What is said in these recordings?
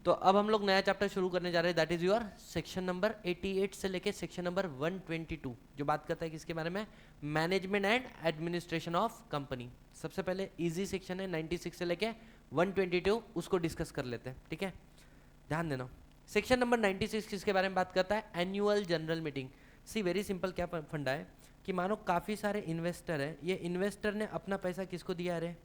तो अब हम लोग नया चैप्टर शुरू करने जा रहे हैं, that is your section number 88 से लेके सेक्शन नंबर 122, जो बात करता है किसके बारे में, management and administration of company. सबसे पहले इजी सेक्शन है 96 से लेके 122, उसको डिस्कस कर लेते हैं, ठीक है, ध्यान देना। सेक्शन नंबर 96 किसके बारे में बात करता है, एनुअल जनरल मीटिंग। सी वेरी सिंपल, क्या फंडा है कि मानो काफ़ी सारे इन्वेस्टर है, ये इन्वेस्टर ने अपना पैसा किसको दिया है,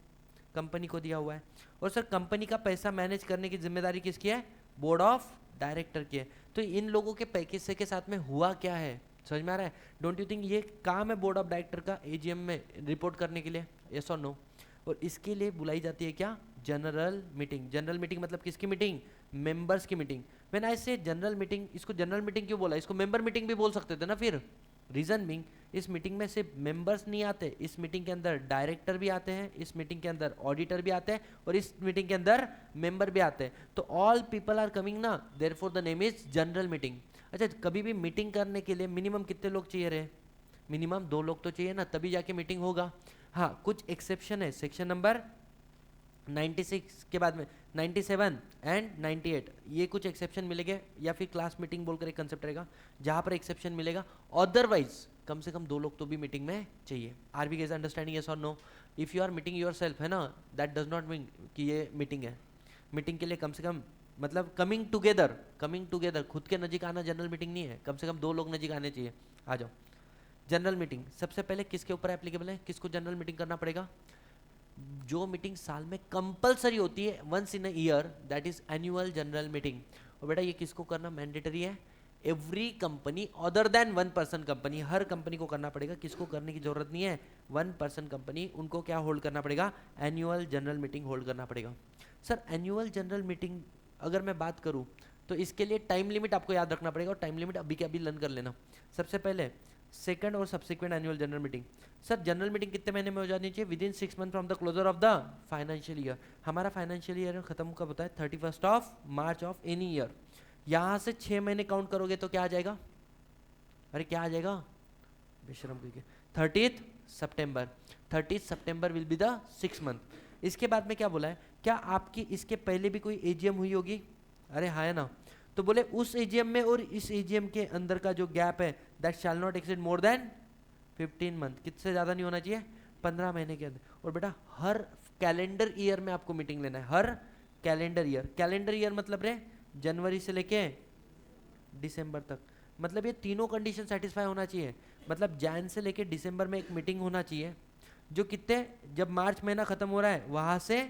कंपनी को दिया हुआ है, और सर कंपनी का पैसा मैनेज करने की जिम्मेदारी किसकी है, बोर्ड ऑफ डायरेक्टर की है। तो इन लोगों के पैसे के साथ में हुआ क्या है, समझ में आ रहा है, डोंट यू थिंक ये काम है बोर्ड ऑफ डायरेक्टर का एजीएम में रिपोर्ट करने के लिए, यस और नो, और इसके लिए बुलाई जाती है क्या, जनरल मीटिंग। जनरल मीटिंग मतलब किसकी मीटिंग, मेंबर्स की मीटिंग। व्हेन आई से जनरल मीटिंग, इसको जनरल मीटिंग क्यों बोला, इसको मेंबर मीटिंग भी बोल सकते थे ना फिर। रीजन बिंग, इस मीटिंग में सिर्फ मेंबर्स नहीं आते, इस मीटिंग के अंदर डायरेक्टर भी आते हैं, इस मीटिंग के अंदर ऑडिटर भी आते हैं, और इस मीटिंग के अंदर मेंबर भी आते हैं। तो ऑल पीपल आर कमिंग ना, therefore the name is general meeting. अच्छा, कभी भी मीटिंग करने के लिए मिनिमम कितने लोग चाहिए रहे, मिनिमम 2 लोग तो चाहिए ना, तभी जाके मीटिंग होगा। हाँ, कुछ एक्सेप्शन है, सेक्शन नंबर 96 के बाद में 97 एंड 98, ये कुछ एक्सेप्शन मिलेंगे, या फिर क्लास मीटिंग बोलकर एक कंसेप्ट रहेगा जहां पर एक्सेप्शन मिलेगा। अदरवाइज कम से कम 2 लोग तो भी मीटिंग में चाहिए। Are we gauge understanding, yes और no. If you are meeting yourself है ना, दैट डज नॉट मीन कि ये मीटिंग है। मीटिंग के लिए कम से कम, मतलब कमिंग टुगेदर, खुद के नजीक आना जनरल मीटिंग नहीं है, कम से कम 2 लोग नजीक आने चाहिए। आ जाओ, जनरल मीटिंग सबसे पहले किसके ऊपर एप्लीकेबल है, किसको जनरल मीटिंग करना पड़ेगा, जो मीटिंग साल में कंपलसरी होती है, once in a year, that is annual general meeting. और बेटा ये किसको करना मैंडेटरी है, every company other than 1 person company, हर कंपनी को करना पड़ेगा, किसको करने की जरूरत नहीं है, 1 पर्सन कंपनी, उनको क्या होल्ड करना पड़ेगा, एनुअल जनरल मीटिंग होल्ड करना पड़ेगा। सर एनुअल जनरल मीटिंग अगर मैं बात करूं तो इसके लिए टाइम लिमिट आपको याद रखना पड़ेगा, और टाइम लिमिट अभी के अभी लर्न कर लेना। सबसे पहले सेकंड और subsequent annual general meeting. Sir general meeting कितने महीने में हो जानी चाहिए, within 6 month from the closure of the financial year. हमारा फाइनेंशियल ईयर खत्म कब होता है, 31 of March of any year. यहाँ से 6 महीने काउंट करोगे तो क्या आ जाएगा, अरे क्या आ जाएगा बेशरम करके, 30 सितंबर। 30 सितंबर विल बी द 6 मंथ। इसके बाद में क्या बोला है, क्या आपकी इसके पहले भी कोई एजीएम हुई होगी, अरे हाँ है ना, तो बोले उस एजीएम में और इस एजीएम के अंदर का जो गैप है, that shall not exceed more than 15 month, किससे ज़्यादा नहीं होना चाहिए, 15 महीने के अंदर। और बेटा हर कैलेंडर ईयर में आपको मीटिंग लेना है, हर कैलेंडर ईयर मतलब रे जनवरी से लेके दिसंबर तक, मतलब ये तीनों कंडीशन सेटिस्फाई होना चाहिए। मतलब जैन से लेके दिसंबर में एक मीटिंग होना चाहिए, जो कितने, जब मार्च महीना खत्म हो रहा है वहां से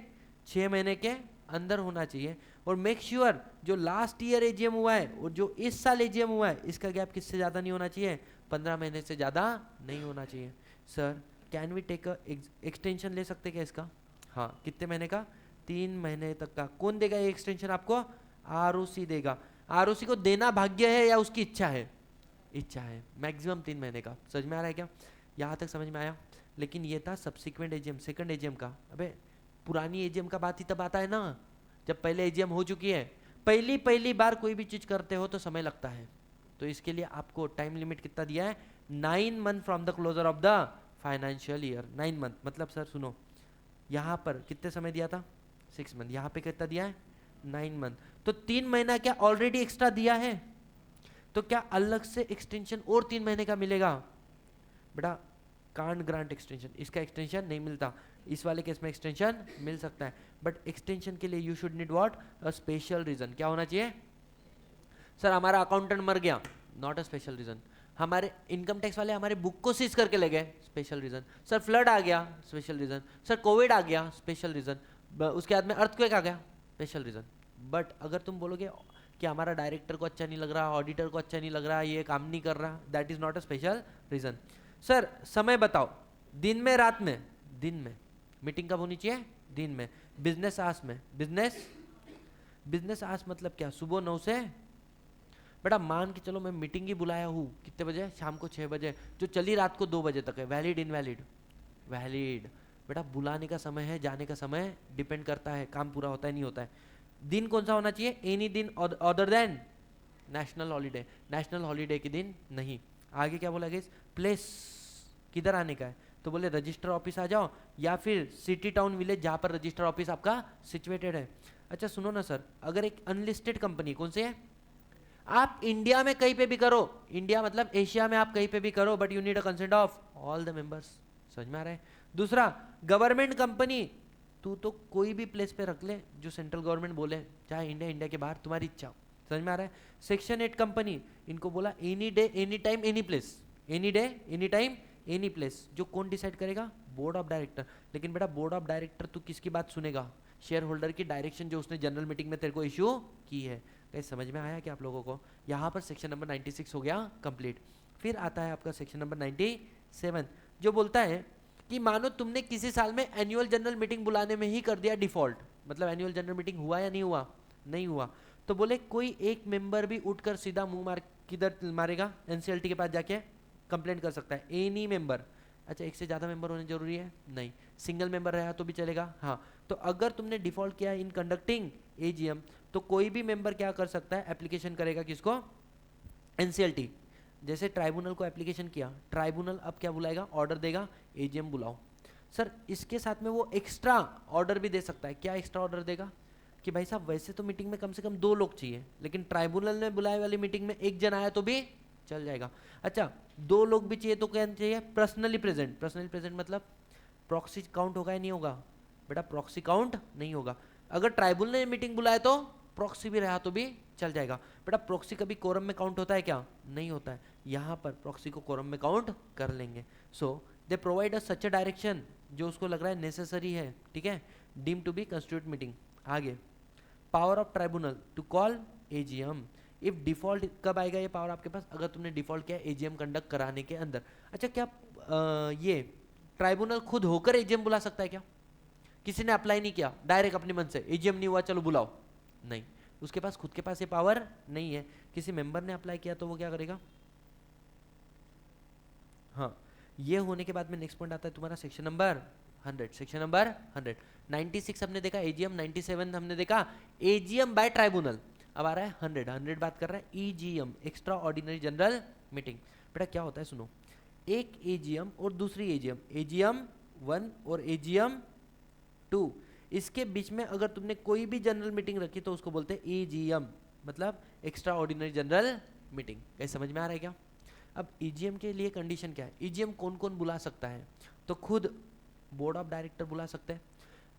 6 महीने के अंदर होना चाहिए। और मेक श्योर जो लास्ट ईयर एजीएम हुआ है और जो इस साल एजीएम हुआ है, इसका गैप किससे ज़्यादा नहीं होना चाहिए, 15 महीने से ज़्यादा नहीं होना चाहिए। Sir can we take extension ले सकते क्या इसका, हाँ कितने महीने का, 3 महीने तक का। कौन देगा ये एक्सटेंशन आपको, आरओसी देगा। आरओसी को देना भाग्य है या उसकी इच्छा है, इच्छा है, मैक्सिमम 3 महीने का। समझ में आ रहा है क्या, यहाँ तक समझ में आया। लेकिन ये था सब्सिक्वेंट एजीएम, सेकंड एजीएम का। अबे पुरानी एजीएम का बात ही तब आता है ना जब पहले एजीएम हो चुकी है। पहली बार कोई भी चीज करते हो तो समय लगता है, तो इसके लिए आपको टाइम लिमिट कितना दिया है, 9 month from the closure of the financial year. 9 month मतलब सर सुनो, यहाँ पर कितने समय दिया था, 6 मंथ, यहाँ पे कितना दिया है, 9 मंथ। तो 3 महीना क्या ऑलरेडी एक्स्ट्रा दिया है, तो क्या अलग से एक्सटेंशन और 3 महीने का मिलेगा, बेटा कांट ग्रांट एक्सटेंशन, इसका एक्सटेंशन नहीं मिलता। इस वाले केस में एक्सटेंशन मिल सकता है, बट एक्सटेंशन के लिए you should need what, a special reason. क्या होना चाहिए, सर हमारा अकाउंटेंट मर गया, नॉट अ स्पेशल रीजन। हमारे इनकम टैक्स वाले हमारे बुक को सीज करके ले गए, स्पेशल रीजन। सर फ्लड आ गया, स्पेशल रीजन। सर कोविड आ गया, स्पेशल रीजन। उसके बाद में अर्थक्वेक आ गया, स्पेशल रीजन। बट अगर तुम बोलोगे कि हमारा डायरेक्टर को अच्छा नहीं लग रहा, ऑडिटर को अच्छा नहीं लग रहा, ये काम नहीं कर रहा, that is not a special reason. Sir समय बताओ, दिन में रात में, दिन में मीटिंग कब होनी चाहिए, दिन में। बिजनेस आवर्स में, बिजनेस आवर्स मतलब क्या, सुबह 9 से, बेटा मान के चलो मैं मीटिंग ही बुलाया हूँ कितने बजे, शाम को 6 बजे, जो चली रात को 2 बजे तक है, वैलिड इनवैलिड, वैलिड। बेटा बुलाने का समय है, जाने का समय डिपेंड करता है, काम पूरा होता है नहीं होता है। दिन कौन सा होना चाहिए, एनी दिन other than national holiday, national holiday के दिन नहीं। आगे क्या बोला गया, प्लेस किधर आने का है, तो बोले रजिस्टर ऑफिस आ जाओ, या फिर सिटी टाउन विलेज जहाँ पर रजिस्टर ऑफिस आपका सिचुएटेड है। अच्छा सुनो ना सर, अगर एक अनलिस्टेड कंपनी, कौन सी है, आप इंडिया में कहीं पे भी करो, इंडिया मतलब एशिया में आप कहीं पे भी करो, but you need a consent of all the members. समझ में आ रहा है? दूसरा, गवर्नमेंट कंपनी, तू तो कोई भी प्लेस पे रख ले जो सेंट्रल गवर्नमेंट बोले, चाहे इंडिया, इंडिया के बाहर, तुम्हारी इच्छा। समझ में आ रहा है? सेक्शन 8 कंपनी, इनको बोला any day any time any place, any day any time any place. जो कौन डिसाइड करेगा? Board of director. लेकिन बेटा बोर्ड ऑफ डायरेक्टर तू किसकी बात सुनेगा? शेयर होल्डर की डायरेक्शन जो उसने जनरल मीटिंग में तेरे को इश्यू की है। कहीं समझ में आया क्या आप लोगों को? यहाँ पर सेक्शन नंबर 96 हो गया कंप्लीट। फिर आता है आपका सेक्शन नंबर 97, जो बोलता है कि मानो तुमने किसी साल में एनुअल जनरल मीटिंग बुलाने में ही कर दिया डिफॉल्ट, मतलब एनुअल जनरल मीटिंग हुआ या नहीं हुआ? नहीं हुआ, तो बोले कोई एक मेंबर भी उठकर सीधा मुंह मार किधर मारेगा? एनसीएलटी के पास जाके कंप्लेंट कर सकता है, एनी मेंबर। अच्छा, एक से ज़्यादा मेंबर होने जरूरी है? नहीं। सिंगल मेंबर रहा तो भी चलेगा? हाँ। तो अगर तुमने डिफॉल्ट किया इन कंडक्टिंग एजीएम, तो कोई भी मेंबर क्या कर सकता है? एप्लीकेशन करेगा किसको? एनसीएलटी। जैसे ट्राइब्यूनल को एप्लीकेशन किया, ट्राइब्यूनल अब क्या बुलाएगा? ऑर्डर देगा, एजीएम बुलाओ। सर इसके साथ में वो एक्स्ट्रा ऑर्डर भी दे सकता है। क्या एक्स्ट्रा ऑर्डर देगा? कि भाई साहब वैसे तो मीटिंग में कम से कम 2 लोग चाहिए, लेकिन ट्राइब्यूनल ने बुलाए वाली मीटिंग में एक जन आया तो भी चल जाएगा। अच्छा, 2 लोग भी चाहिए तो क्या चाहिए? Personally present. पर्सनली प्रेजेंट मतलब प्रॉक्सी काउंट होगा या नहीं होगा? बेटा प्रॉक्सी काउंट नहीं होगा। अगर ट्राइब्यूनल ने मीटिंग बुलाए तो प्रॉक्सी भी रहा तो भी चल जाएगा। बेटा प्रॉक्सी कभी कोरम में काउंट होता है क्या? नहीं होता है। यहाँ पर प्रॉक्सी को कोरम में काउंट कर लेंगे। सो they provide a such a direction जो उसको लग रहा है नेसेसरी है, ठीक है, deem to be constitute meeting. आगे, power of tribunal to call AGM if default. कब आएगा ये पावर आपके पास? अगर तुमने डिफॉल्ट किया एजीएम कंडक्ट कराने के अंदर। अच्छा, क्या ये ट्राइब्यूनल खुद होकर एजीएम बुला सकता है क्या? किसी ने अप्लाई नहीं किया, डायरेक्ट अपने मन से एजीएम नहीं हुआ चलो बुलाओ, नहीं, उसके पास खुद के पास ये पावर नहीं है। किसी मेंबर ने अप्लाई किया तो वो क्या करेगा? हाँ, ये होने के बाद में नेक्स्ट पॉइंट आता है तुम्हारा सेक्शन नंबर 100। सेक्शन नंबर 100, 96 हमने देखा एजीएम, 97 हमने देखा एजीएम बाय ट्राइब्यूनल। अब आ रहा है 100 बात कर रहा है EGM, extra ordinary general meeting. बेटा क्या होता है सुनो, एक एजीएम और दूसरी एजीएम, एजीएम 1 और एजीएम 2, इसके बीच में अगर तुमने कोई भी जनरल मीटिंग रखी तो उसको बोलते हैं एजीएम, मतलब एक्स्ट्रा ऑर्डिनरी जनरल मीटिंग। कहीं समझ में आ रहा है क्या? अब ईजीएम के लिए कंडीशन क्या है? ईजीएम कौन कौन बुला सकता है? तो खुद बोर्ड ऑफ डायरेक्टर बुला सकते हैं।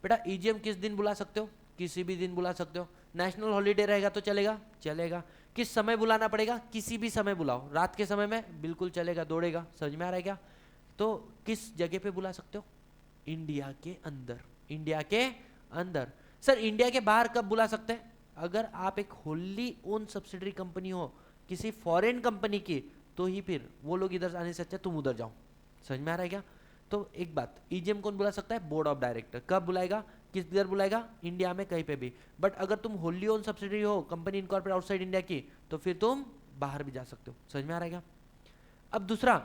बेटा ईजीएम किस दिन बुला सकते हो? किसी भी दिन बुला सकते हो। नेशनल हॉलीडे रहेगा तो चलेगा? चलेगा। किस समय बुलाना पड़ेगा? किसी भी समय बुलाओ, रात के समय में बिल्कुल चलेगा, दौड़ेगा। समझ में आ रहा है क्या? तो किस जगह पे बुला सकते हो? इंडिया के अंदर। इंडिया के अंदर। सर इंडिया के बाहर कब बुला सकते हैं? अगर आप एक होली ओन सब्सिडरी कंपनी हो किसी फॉरेन कंपनी की, तो ही फिर वो लोग इधर आने से अच्छा तुम उधर जाओ। समझ में आ रहा है क्या? तो एक बात, ईजीएम कौन बुला सकता है? Board of director. कब बुलाएगा? किस देर बुलाएगा? इंडिया में कहीं पे भी। बट अगर तुम होली ओन सब्सिडरी हो, कंपनी इनकॉर्पोरेट आउटसाइड इंडिया की, तो फिर तुम बाहर भी जा सकते हो। समझ में आ रहा है क्या? अब दूसरा,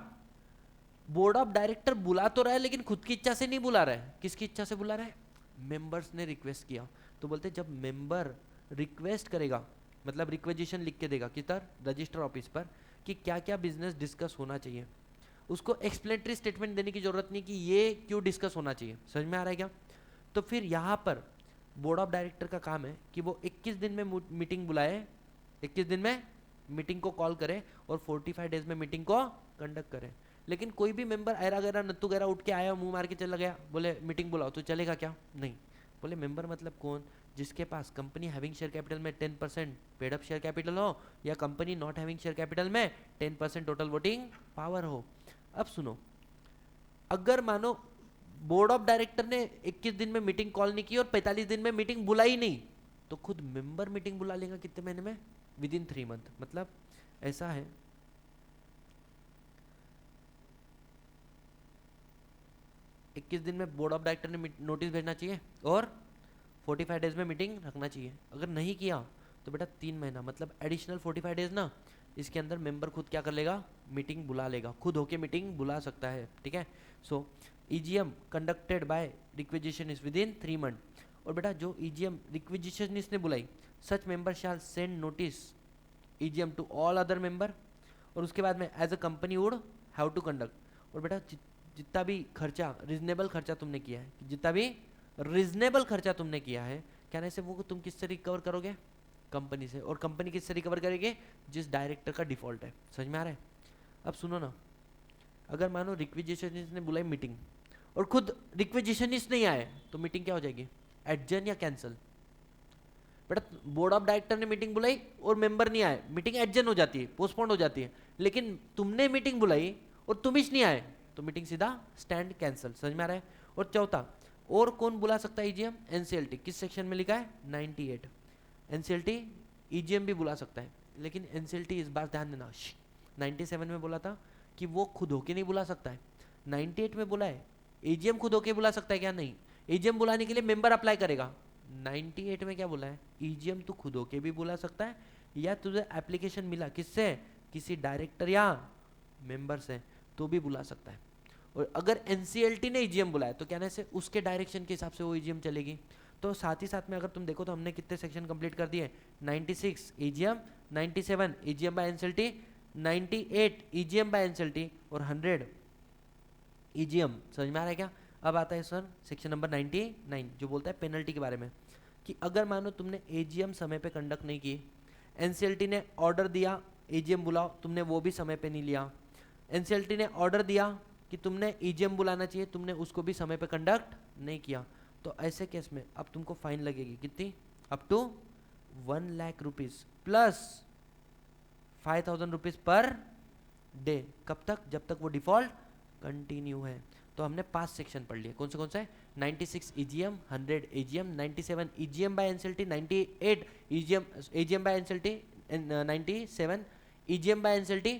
बोर्ड ऑफ डायरेक्टर बुला तो रहा है लेकिन खुद की इच्छा से नहीं बुला रहा है। किसकी इच्छा से बुला रहा है? मेंबर्स ने रिक्वेस्ट किया। तो बोलते जब मेंबर रिक्वेस्ट करेगा, मतलब रिक्वेजिशन लिख के देगा किधर? रजिस्टर ऑफिस पर, कि क्या क्या बिजनेस डिस्कस होना चाहिए, उसको एक्सप्लेनेटरी स्टेटमेंट देने की जरूरत नहीं कि ये क्यों डिस्कस होना चाहिए। समझ में आ रहा है क्या? तो फिर यहाँ पर बोर्ड ऑफ डायरेक्टर का काम है कि वो 21 दिन में मीटिंग बुलाए, 21 दिन में मीटिंग को कॉल करे और 45 डेज में मीटिंग को कंडक्ट करे। लेकिन कोई भी मेंबर ऐरा गैरा नत्तू गैरा उठ के आया, मुंह मार के चला गया, बोले मीटिंग बुलाओ, तो चलेगा क्या? नहीं। बोले मेंबर मतलब कौन? जिसके पास कंपनी हैविंग शेयर कैपिटल में 10% पेड अप शेयर कैपिटल हो, या company not having share capital में 10% टोटल वोटिंग पावर हो। अब सुनो, अगर मानो बोर्ड ऑफ डायरेक्टर ने 21 दिन में मीटिंग कॉल नहीं की और 45 दिन में मीटिंग बुलाई नहीं, तो खुद मेंबर मीटिंग बुला लेगा कितने महीने में? With in 3 month. मतलब ऐसा है, इक्कीस दिन में बोर्ड ऑफ डायरेक्टर ने नोटिस भेजना चाहिए और 45 डेज में मीटिंग रखना चाहिए। अगर नहीं किया तो बेटा 3 महीना, मतलब एडिशनल 45 डेज ना, इसके अंदर मेंबर खुद क्या कर लेगा? मीटिंग बुला लेगा, खुद होके मीटिंग बुला सकता है। ठीक है। So EGM conducted by requisition is within 3 month. और बेटा जो ईजीएम रिक्वेजिशन इसने बुलाई, such member shall send notice EGM to all other member, और उसके बाद में as a company would have to conduct. और बेटा जितना भी खर्चा, रिजनेबल खर्चा तुमने किया है, जितना भी रिजनेबल खर्चा तुमने किया है, कहने से वो तुम किससे रिकवर करोगे, कंपनी से, और कंपनी किससे रिकवर करेगी, जिस डायरेक्टर का डिफॉल्ट है। समझ में आ रहा है? अब सुनो ना, अगर मानो रिक्विजिशनिस्ट ने बुलाई मीटिंग और खुद रिक्विजिशनिस्ट नहीं आए तो मीटिंग क्या हो जाएगी, एडजर्न या कैंसिल। बेटा बोर्ड ऑफ डायरेक्टर ने मीटिंग बुलाई और मेंबर नहीं आए, मीटिंग एडजर्न हो जाती है, पोस्टपोन्ड हो जाती है। लेकिन तुमने मीटिंग बुलाई और तुम ही नहीं आए तो मीटिंग सीधा स्टैंड कैंसिल। समझ में आ रहा है? और चौथा, और कौन बुला सकता है ईजीएम, एनसीएलटी। किस सेक्शन में लिखा है, 98। एनसीएलटी ईजीएम भी बुला सकता है, लेकिन एनसीएलटी इस बार ध्यान देना, 97 में बोला था कि वो खुद होके नहीं बुला सकता है, 98 में बोला है ईजीएम खुद होके बुला सकता है क्या, नहीं। ईजीएम बुलाने के लिए मेंबर अप्लाई करेगा। 98 में क्या बोला है, ईजीएम तू खुद होके भी बुला सकता है या तुझे एप्लीकेशन मिला किससे, किसी डायरेक्टर या मेंबर से, तो भी बुला सकता है। और अगर एनसीएलटी ने ईजीएम बुलाया तो कहने से उसके डायरेक्शन के हिसाब से वो ईजीएम चलेगी। तो साथ ही साथ में अगर तुम देखो तो हमने कितने सेक्शन कंप्लीट कर दिए, 96 EGM, 97 EGM by NCLT, 98 EGM by NCLT और 100 ईजीएम। समझ में आ रहा है क्या? अब आता है सर सेक्शन नंबर 99 जो बोलता है पेनल्टी के बारे में, कि अगर मानो तुमने एजीएम समय पे कंडक्ट नहीं की, एनसीएलटी ने ऑर्डर दिया एजीएम बुलाओ, तुमने वो भी समय पे नहीं लिया, एनसीएलटी ने ऑर्डर दिया कि तुमने ईजीएम बुलाना चाहिए, तुमने उसको भी समय पे कंडक्ट नहीं किया, तो ऐसे केस में अब तुमको फाइन लगेगी कितनी, up to 1 lakh rupees plus 5000 rupees per day. कब तक, जब तक वो डिफॉल्ट कंटिन्यू है। तो हमने 5 सेक्शन पढ़ लिए, कौन से 96 EGM, 100 EGM, 97 EGM by NCLT, 98 EGM by NCLT, 97 EGM by NCLT,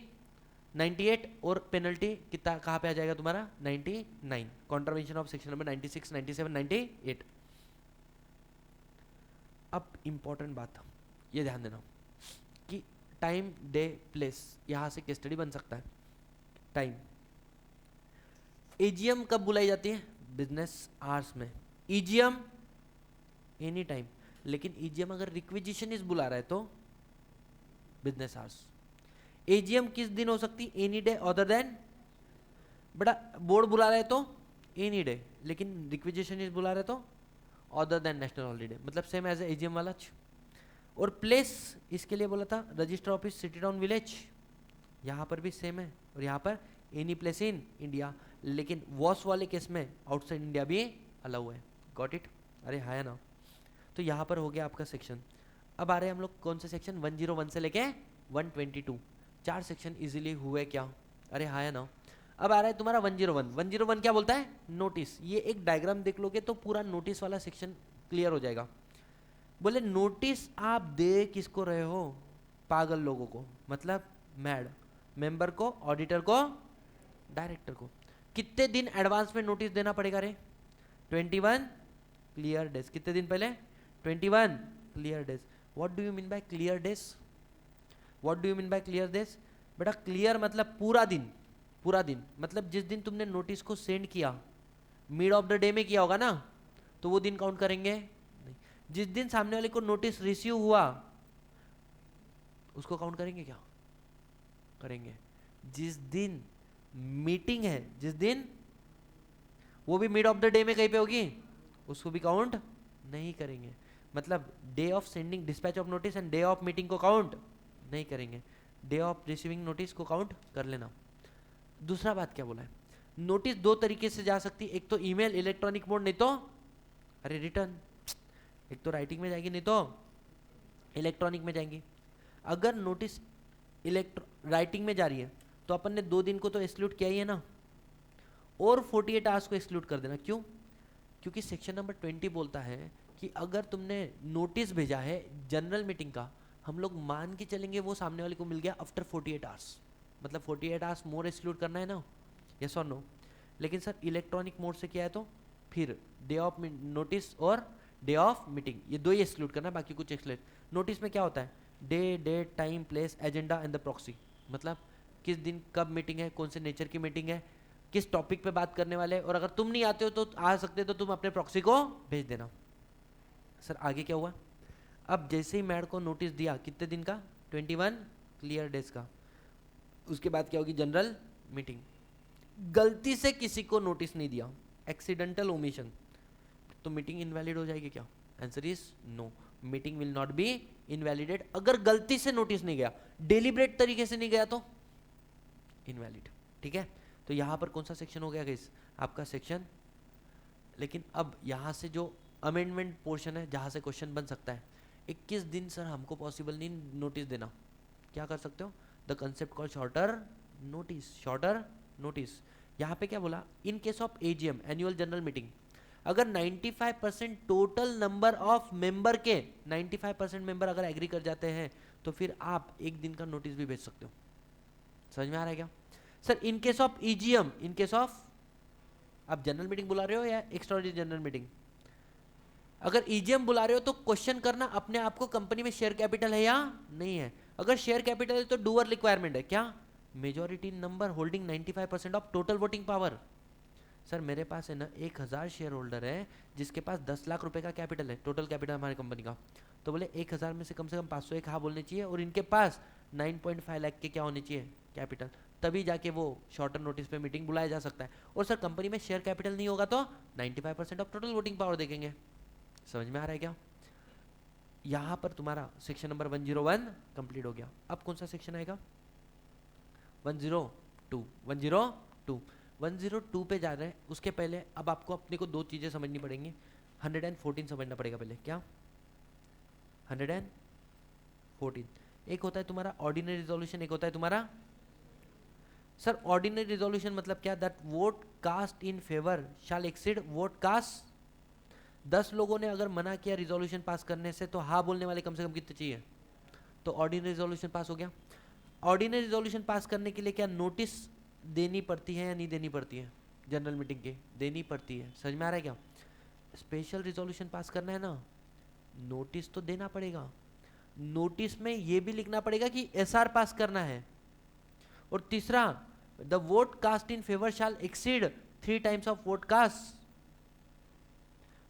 98 और पेनल्टी कितना कहाँ पे आ जाएगा तुम्हारा, 99। Contravention of section number 96, 97, 98। अब इंपॉर्टेंट बात ये ध्यान देना कि टाइम, डे, प्लेस, यहां से केस स्टडी बन सकता है। टाइम, एजीएम कब बुलाई जाती है, बिजनेस आवर्स में, ईजीएम एनी टाइम, लेकिन ईजीएम अगर रिक्विजिशनिस्ट बुला रहा है तो बिजनेस आवर्स। एजीएम किस दिन हो सकती, एनी डे अदर देन, बड़ा बोर्ड बुला रहा है तो एनी डे, लेकिन रिक्विजिशनिस्ट बुला रहे तो अदर देन नेशनल हॉलीडे, मतलब सेम एज एजीएम वाला। और प्लेस इसके लिए बोला था register office, city town, village, यहाँ पर भी सेम है, और यहाँ पर एनी प्लेस इन इंडिया, लेकिन वॉस वाले केस में आउटसाइड इंडिया भी अलाउ है। Got it? अरे हाँ ना। तो यहाँ पर हो गया आपका सेक्शन। अब आ रहे हैं हम लोग कौन से सेक्शन, 101 से लेके 122, 4 सेक्शन इजीली हुए क्या, अरे हाँ ना। अब आ रहा है तुम्हारा 101। 101 क्या बोलता है, नोटिस। ये एक डायग्राम देख लोगे तो पूरा नोटिस वाला सेक्शन क्लियर हो जाएगा। बोले नोटिस आप दे किसको रहे हो, पागल लोगों को, मतलब मैड, मेंबर को, ऑडिटर को, डायरेक्टर को। कितने दिन एडवांस में नोटिस देना पड़ेगा रे, 21 क्लियर डेज। कितने दिन पहले, 21 clear days. What do you mean by clear days, what do you mean by clear days? बेटा क्लियर मतलब पूरा दिन, पूरा दिन मतलब जिस दिन तुमने नोटिस को सेंड किया, मिड ऑफ द डे में किया होगा ना, तो वो दिन काउंट करेंगे नहीं। जिस दिन सामने वाले को नोटिस रिसीव हुआ उसको काउंट करेंगे क्या, करेंगे। जिस दिन मीटिंग है, जिस दिन, वो भी मिड ऑफ द डे में कहीं पे होगी, उसको भी काउंट नहीं करेंगे। मतलब day of sending dispatch of notice and day of meeting को काउंट नहीं करेंगे, डे ऑफ रिसीविंग नोटिस को काउंट कर लेना। दूसरा बात क्या बोला है, नोटिस 2 तरीके से जा सकती है, एक तो ईमेल इलेक्ट्रॉनिक मोड, नहीं तो अरे रिटर्न, एक तो राइटिंग में जाएगी नहीं तो इलेक्ट्रॉनिक में जाएंगी। अगर नोटिस राइटिंग में जा रही है तो अपन ने 2 दिन को तो एक्सक्लूड किया ही है ना, और 48 आवर्स को एक्सक्लूड कर देना। क्यों? क्योंकि सेक्शन नंबर 20 बोलता है कि अगर तुमने नोटिस भेजा है जनरल मीटिंग का, हम लोग मान के चलेंगे वो सामने वाले को मिल गया आफ्टर 48 आवर्स, मतलब 48 आवर्स मोर एक्सक्लूड करना है ना, यस और नो। लेकिन सर इलेक्ट्रॉनिक मोड से क्या है, तो फिर डे ऑफ नोटिस और डे ऑफ मीटिंग ये 2 ही एक्सक्लूड करना है, बाकी कुछ एक्सक्लूड। नोटिस में क्या होता है, day, date, time, place, agenda and the proxy, मतलब किस दिन कब मीटिंग है, कौन से नेचर की मीटिंग है, किस टॉपिक पे बात करने वाले हैं, और अगर तुम नहीं आते हो तो आ सकते हो तो तुम अपने प्रॉक्सी को भेज देना। सर आगे क्या हुआ, अब जैसे ही मैड को नोटिस दिया कितने दिन का, 21 क्लियर डेज का, उसके बाद क्या होगी, जनरल मीटिंग। गलती से किसी को नोटिस नहीं दिया, एक्सीडेंटल ओमिशन, तो मीटिंग इनवैलिड हो जाएगी क्या, answer is no, meeting will not be invalidated. अगर गलती से नोटिस नहीं गया, डेलिब्रेट तरीके से नहीं गया तो इनवैलिड। ठीक है, तो यहां पर कौन सा सेक्शन हो गया गाइस, आपका सेक्शन। लेकिन अब यहां से जो अमेंडमेंट पोर्शन है जहां से क्वेश्चन बन सकता है, 21 दिन सर हमको पॉसिबल नहीं नोटिस देना, क्या कर सकते हो, the concept call shorter notice, shorter notice. यहाँ पे क्या बोला, in case of AGM annual general meeting, अगर 95% टोटल नंबर ऑफ मेंबर के 95% मेंबर अगर एग्री कर जाते हैं तो फिर आप एक दिन का नोटिस भी भेज सकते हो। समझ में आ रहा है क्या sir? In case of EGM, in case of, आप जनरल मीटिंग बुला रहे हो या एक्स्ट्राऑर्डिनरी जनरल मीटिंग, अगर ईजीएम बुला रहे हो तो क्वेश्चन करना अपने आप को कंपनी में शेयर कैपिटल है या नहीं है। अगर शेयर कैपिटल है तो डूअर रिक्वायरमेंट है क्या, majority number holding 95% of total voting power. Sir मेरे पास है ना 1000 शेयर होल्डर है जिसके पास 10 लाख रुपए का कैपिटल है, टोटल कैपिटल हमारी कंपनी का, तो बोले 1000 में से कम 501 हाँ बोलने चाहिए और इनके पास 9.5 लाख के क्या होने चाहिए कैपिटल, तभी जाके वो शॉर्टर नोटिस पे मीटिंग बुलाया जा सकता है। और सर कंपनी में शेयर कैपिटल नहीं होगा तो 95% ऑफ टोटल वोटिंग पावर देखेंगे। समझ में आ रहा है क्या? यहां पर तुम्हारा सेक्शन नंबर 101 कंप्लीट हो गया। अब कौन सा सेक्शन आएगा, 102। 102 पे जा रहे हैं, उसके पहले अब आपको अपने को दो चीजें समझनी पड़ेंगी। 114 समझना पड़ेगा पहले, क्या 114, एक होता है तुम्हारा ऑर्डिनरी रिजोल्यूशन, एक होता है तुम्हारा, सर ऑर्डिनरी रिजोल्यूशन मतलब क्या, that vote cast in favour shall exceed vote cast. 10 लोगों ने अगर मना किया रिजोल्यूशन पास करने से तो हाँ बोलने वाले कम से कम कितने चाहिए, तो ऑर्डिनरी रिजोल्यूशन पास हो गया। ऑर्डिनरी रिजोल्यूशन पास करने के लिए क्या नोटिस देनी पड़ती है या नहीं देनी पड़ती है, जनरल मीटिंग के देनी पड़ती है। समझ में आ रहा है क्या? स्पेशल रिजोल्यूशन पास करना है ना, नोटिस तो देना पड़ेगा, नोटिस में ये भी लिखना पड़ेगा कि एसआर पास करना है। और तीसरा, the vote cast in favour shall exceed 3 times of vote cast,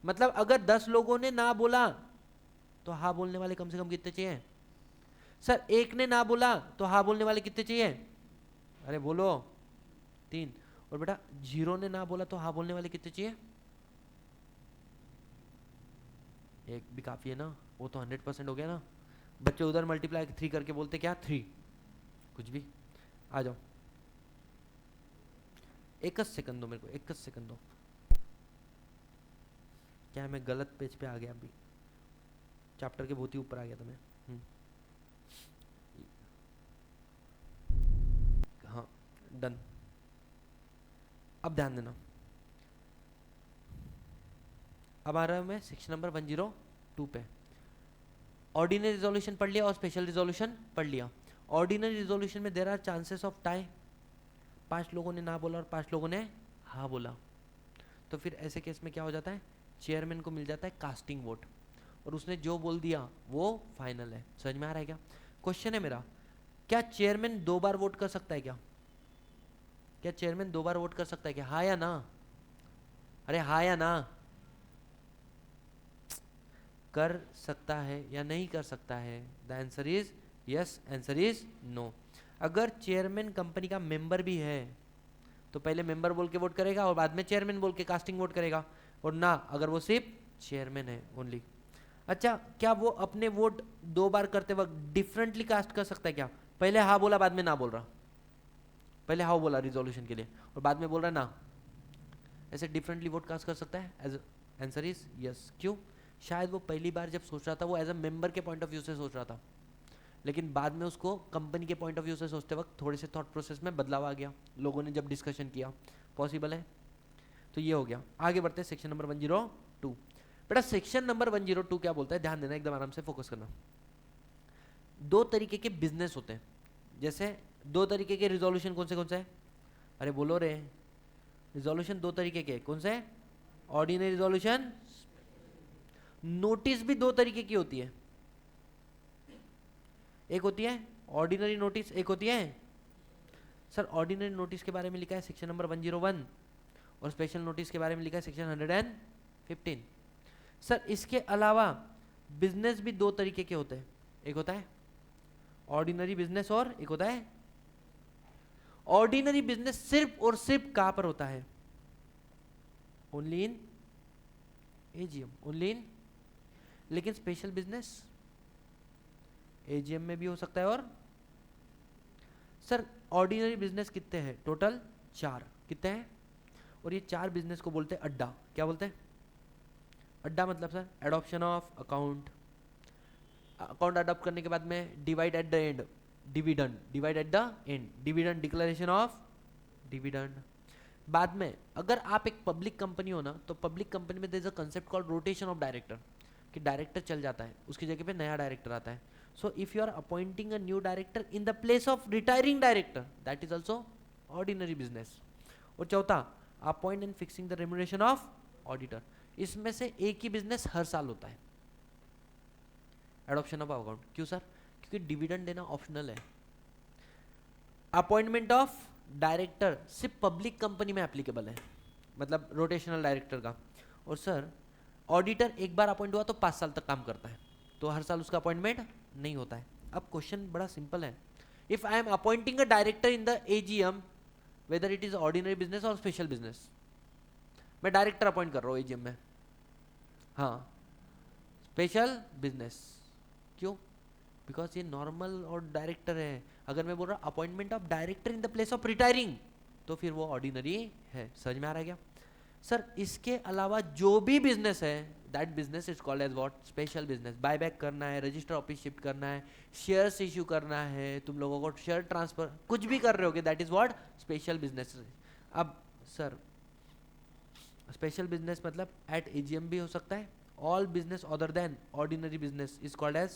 मतलब अगर 10 लोगों ने ना बोला तो हाँ बोलने वाले कम से कम कितने चाहिए, सर एक ने ना बोला तो हाँ बोलने वाले कितने चाहिए, अरे बोलो 3, और बेटा 0 ने ना बोला तो हाँ बोलने वाले कितने चाहिए, एक भी काफी है ना, वो तो 100% हो गया ना। बच्चे उधर मल्टीप्लाई 3 करके बोलते क्या 3, कुछ भी। आ जाओ, एक सेकंड दो मेरे को, एक सेकंड दो, क्या मैं गलत पेज पे आ गया, अभी चैप्टर के बहुत ही ऊपर आ गया था मैं। हाँ डन, अब ध्यान देना, अब आ रहा हूं मैं सेक्शन नंबर 102 पे। ऑर्डिनरी रिजोल्यूशन पढ़ लिया और स्पेशल रिजोल्यूशन पढ़ लिया। ऑर्डिनरी रिजोल्यूशन में there are chances of tie, 5 लोगों ने ना बोला और 5 लोगों ने हाँ बोला, तो फिर ऐसे केस में क्या हो जाता है, चेयरमैन को मिल जाता है कास्टिंग वोट, और उसने जो बोल दिया वो फाइनल है। समझ में आ रहा है क्या? क्वेश्चन है मेरा, क्या चेयरमैन 2 बार वोट कर सकता है क्या, क्या चेयरमैन 2 बार वोट कर सकता है क्या, हाँ या ना, अरे हाँ या ना, कर सकता है या नहीं कर सकता है, the answer is yes, answer is no. अगर चेयरमैन कंपनी का मेंबर भी है तो पहले मेंबर बोल के वोट करेगा और बाद में चेयरमैन बोल के कास्टिंग वोट करेगा, और ना अगर वो सिर्फ चेयरमैन है ओनली। अच्छा, क्या वो अपने वोट 2 बार करते वक्त डिफरेंटली कास्ट कर सकता है क्या, पहले हाँ बोला बाद में ना बोल रहा, पहले हाँ बोला रिजोल्यूशन के लिए और बाद में बोल रहा ना, ऐसे डिफरेंटली वोट कास्ट कर सकता है? As answer is yes. क्यों? शायद वो पहली बार जब सोच रहा था वो एज अ मेंबर के पॉइंट ऑफ व्यू से सोच रहा था, लेकिन बाद में उसको कंपनी के पॉइंट ऑफ व्यू से सोचते वक्त थोड़े से थॉट प्रोसेस में बदलाव आ गया, लोगों ने जब डिस्कशन किया, पॉसिबल है। तो ये हो गया। आगे बढ़ते हैं सेक्शन नंबर 102। बेटा सेक्शन नंबर 102 क्या बोलता है, ध्यान देना, एकदम आराम से फोकस करना। 2 तरीके के बिजनेस होते हैं, जैसे 2 तरीके के रिजोल्यूशन कौन से है, अरे बोलो रे, रिजोल्यूशन 2 तरीके के कौन से, ऑर्डिनरी रिजोल्यूशन, नोटिस भी 2 तरीके की होती है, एक होती है ऑर्डिनरी नोटिस, एक होती है, सर ऑर्डिनरी नोटिस के बारे में लिखा है सेक्शन नंबर 101 और स्पेशल नोटिस के बारे में लिखा है सेक्शन 115। सर इसके अलावा बिजनेस भी 2 तरीके के होते हैं, एक होता है ऑर्डिनरी बिजनेस और एक होता है, ऑर्डिनरी बिजनेस सिर्फ और सिर्फ कहां पर होता है, only in AGM, only in, लेकिन स्पेशल बिजनेस एजीएम में भी हो सकता है। और सर ऑर्डिनरी बिजनेस कितने हैं टोटल? 4। कितने हैं? और ये 4 बिजनेस को बोलते हैं अड्डा। क्या बोलते हैं? अड्डा मतलब sir adoption of account, account adopt करने के बाद में divide at the end, dividend, divide at the end, dividend, declaration of dividend. बाद में अगर आप एक पब्लिक कंपनी हो ना, तो पब्लिक कंपनी में there is a concept called rotation of director, कि डायरेक्टर चल जाता है, उसकी जगह पे नया डायरेक्टर आता है। So if you are appointing a new director in the place of retiring director, that is also ordinary business. और चौथा, appoint and fixing the remuneration of auditor. इसमें से एक ही बिजनेस हर साल होता है, एडॉप्शन ऑफ अकाउंट। क्यों सर? क्योंकि डिविडेंड देना ऑप्शनल है। अपॉइंटमेंट ऑफ डायरेक्टर सिर्फ पब्लिक कंपनी में एप्लीकेबल है, मतलब रोटेशनल डायरेक्टर का। और सर ऑडिटर एक बार अपॉइंट हुआ तो 5 साल तक काम करता है, तो हर साल उसका अपॉइंटमेंट नहीं होता है। अब क्वेश्चन बड़ा सिंपल है, if I am appointing a director in the AGM, whether it is ordinary business और स्पेशल बिजनेस, मैं डायरेक्टर अपॉइंट कर रहा हूँ एजीएम में, हाँ स्पेशल बिजनेस। क्यों? बिकॉज ये नॉर्मल और डायरेक्टर है। अगर मैं बोल रहा appointment of director in the place of retiring, तो फिर वो ऑर्डिनरी है। समझ में आ रहा है क्या? सर इसके अलावा जो भी बिजनेस है, that business is called as what? Special business. Buyback करना है, रजिस्टर ऑफिस शिफ्ट करना है, शेयर्स इश्यू करना है, तुम लोगों को शेयर ट्रांसफर, कुछ भी कर रहे होगे, that is what? Special business. अब सर स्पेशल बिजनेस मतलब एट एजीएम भी हो सकता है। All business other than ordinary business is called as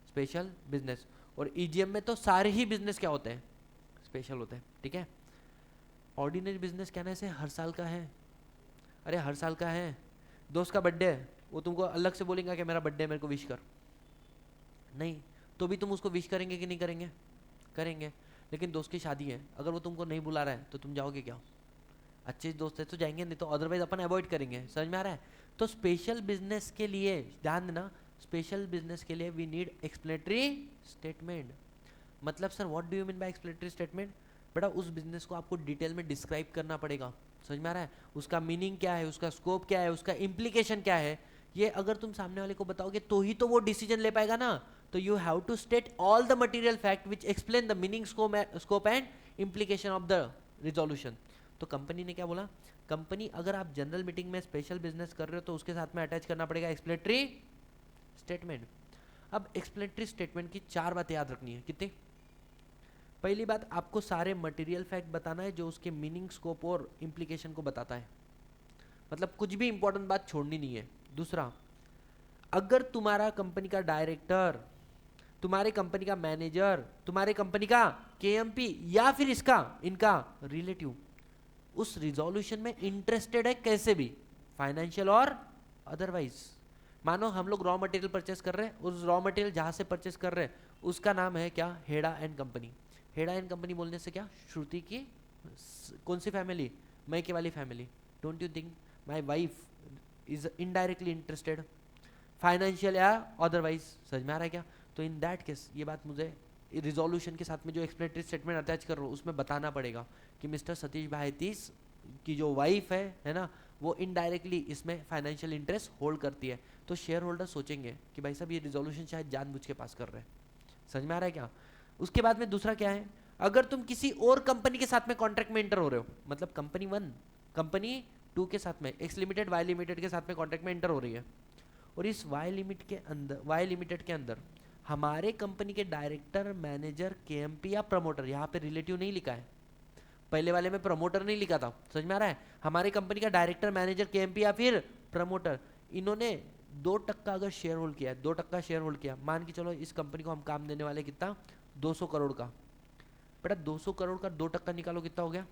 special business. और ईजीएम में तो सारे ही बिजनेस क्या होते हैं? स्पेशल होते हैं। ठीक है। ऑर्डिनरी बिजनेस कहने से हर साल का है। अरे हर साल का है, दोस्त का बर्थडे है, वो तुमको अलग से बोलेंगे कि मेरा बर्थडे मेरे को विश कर, नहीं, तो भी तुम उसको विश करेंगे कि नहीं करेंगे? करेंगे। लेकिन दोस्त की शादी है, अगर वो तुमको नहीं बुला रहा है तो तुम जाओगे क्या? अच्छे दोस्त है तो जाएंगे, नहीं तो अदरवाइज अपन अवॉइड करेंगे। समझ में आ रहा है? तो स्पेशल बिजनेस के लिए ध्यान देना, स्पेशल बिजनेस के लिए वी नीड एक्सप्लेनेटरी स्टेटमेंट। मतलब sir what do you mean by explanatory statement? बेटा उस बिजनेस को आपको डिटेल में डिस्क्राइब करना पड़ेगा। समझ में आ रहा है? उसका मीनिंग क्या है, उसका स्कोप क्या है, उसका इम्प्लीकेशन क्या है, ये अगर तुम सामने वाले को बताओगे तो ही तो वो डिसीजन ले पाएगा ना। तो you have to state all the material fact which explain the meaning, scope and implication of the resolution. तो कंपनी ने क्या बोला? कंपनी अगर आप जनरल मीटिंग में स्पेशल बिजनेस कर रहे हो तो उसके साथ में अटैच करना पड़ेगा एक्सप्लेनेटरी स्टेटमेंट। अब एक्सप्लेनेटरी स्टेटमेंट की 4 बातें याद रखनी है। कितनी? पहली बात, आपको सारे मटेरियल फैक्ट बताना है जो उसके मीनिंग, स्कोप और इम्प्लीकेशन को बताता है, मतलब कुछ भी इंपॉर्टेंट बात छोड़नी नहीं है। दूसरा, अगर तुम्हारा कंपनी का डायरेक्टर, तुम्हारे कंपनी का मैनेजर, तुम्हारे कंपनी का केएमपी या फिर इसका इनका रिलेटिव उस रिजोल्यूशन में इंटरेस्टेड है कैसे भी, फाइनेंशियल और अदरवाइज। मानो हम लोग रॉ मटेरियल परचेस कर रहे हैं, उस रॉ मटेरियल जहां से परचेस कर रहे हैं उसका नाम है क्या? हेडा and company. Heda and company बोलने से क्या? श्रुति की कौन सी फैमिली? मैके वाली family. Don't you think my wife is indirectly interested, financial या अदरवाइज? समझ में आ रहा है क्या? तो इन दैट केस ये बात मुझे रिजोल्यूशन के साथ में जो एक्सप्लेनेटरी स्टेटमेंट अटैच कर रहा हूँ उसमें बताना पड़ेगा कि मिस्टर सतीश भाई तीस की जो वाइफ है ना, वो इनडायरेक्टली इसमें फाइनेंशियल इंटरेस्ट होल्ड करती है। तो शेयर होल्डर सोचेंगे कि भाई साहब ये रिजोल्यूशन शायद जानबूझ के पास कर रहे हैं। समझ में आ रहा है क्या? उसके बाद में दूसरा क्या है, अगर तुम किसी और कंपनी के साथ में कॉन्ट्रैक्ट में एंटर हो रहे हो, मतलब कंपनी 1 कंपनी 2 के साथ में, एक्स लिमिटेड वाई लिमिटेड के साथ में कॉन्ट्रैक्ट में एंटर हो रही है, और इस वाई लिमिटेड के अंदर हमारे कंपनी के डायरेक्टर, मैनेजर, केएमपी या प्रमोटर, यहाँ पे रिलेटिव नहीं लिखा है, पहले वाले में प्रमोटर नहीं लिखा था। समझ में आ रहा है? हमारे कंपनी का डायरेक्टर, मैनेजर, केएमपी या फिर प्रमोटर, इन्होंने 2% अगर शेयर होल्ड किया है, 2% शेयर होल्ड किया, मान के चलो इस कंपनी को हम काम देने वाले कितना? 200 करोड़ का। बेटा 200 करोड़ का 2% निकालो, कितना हो गया?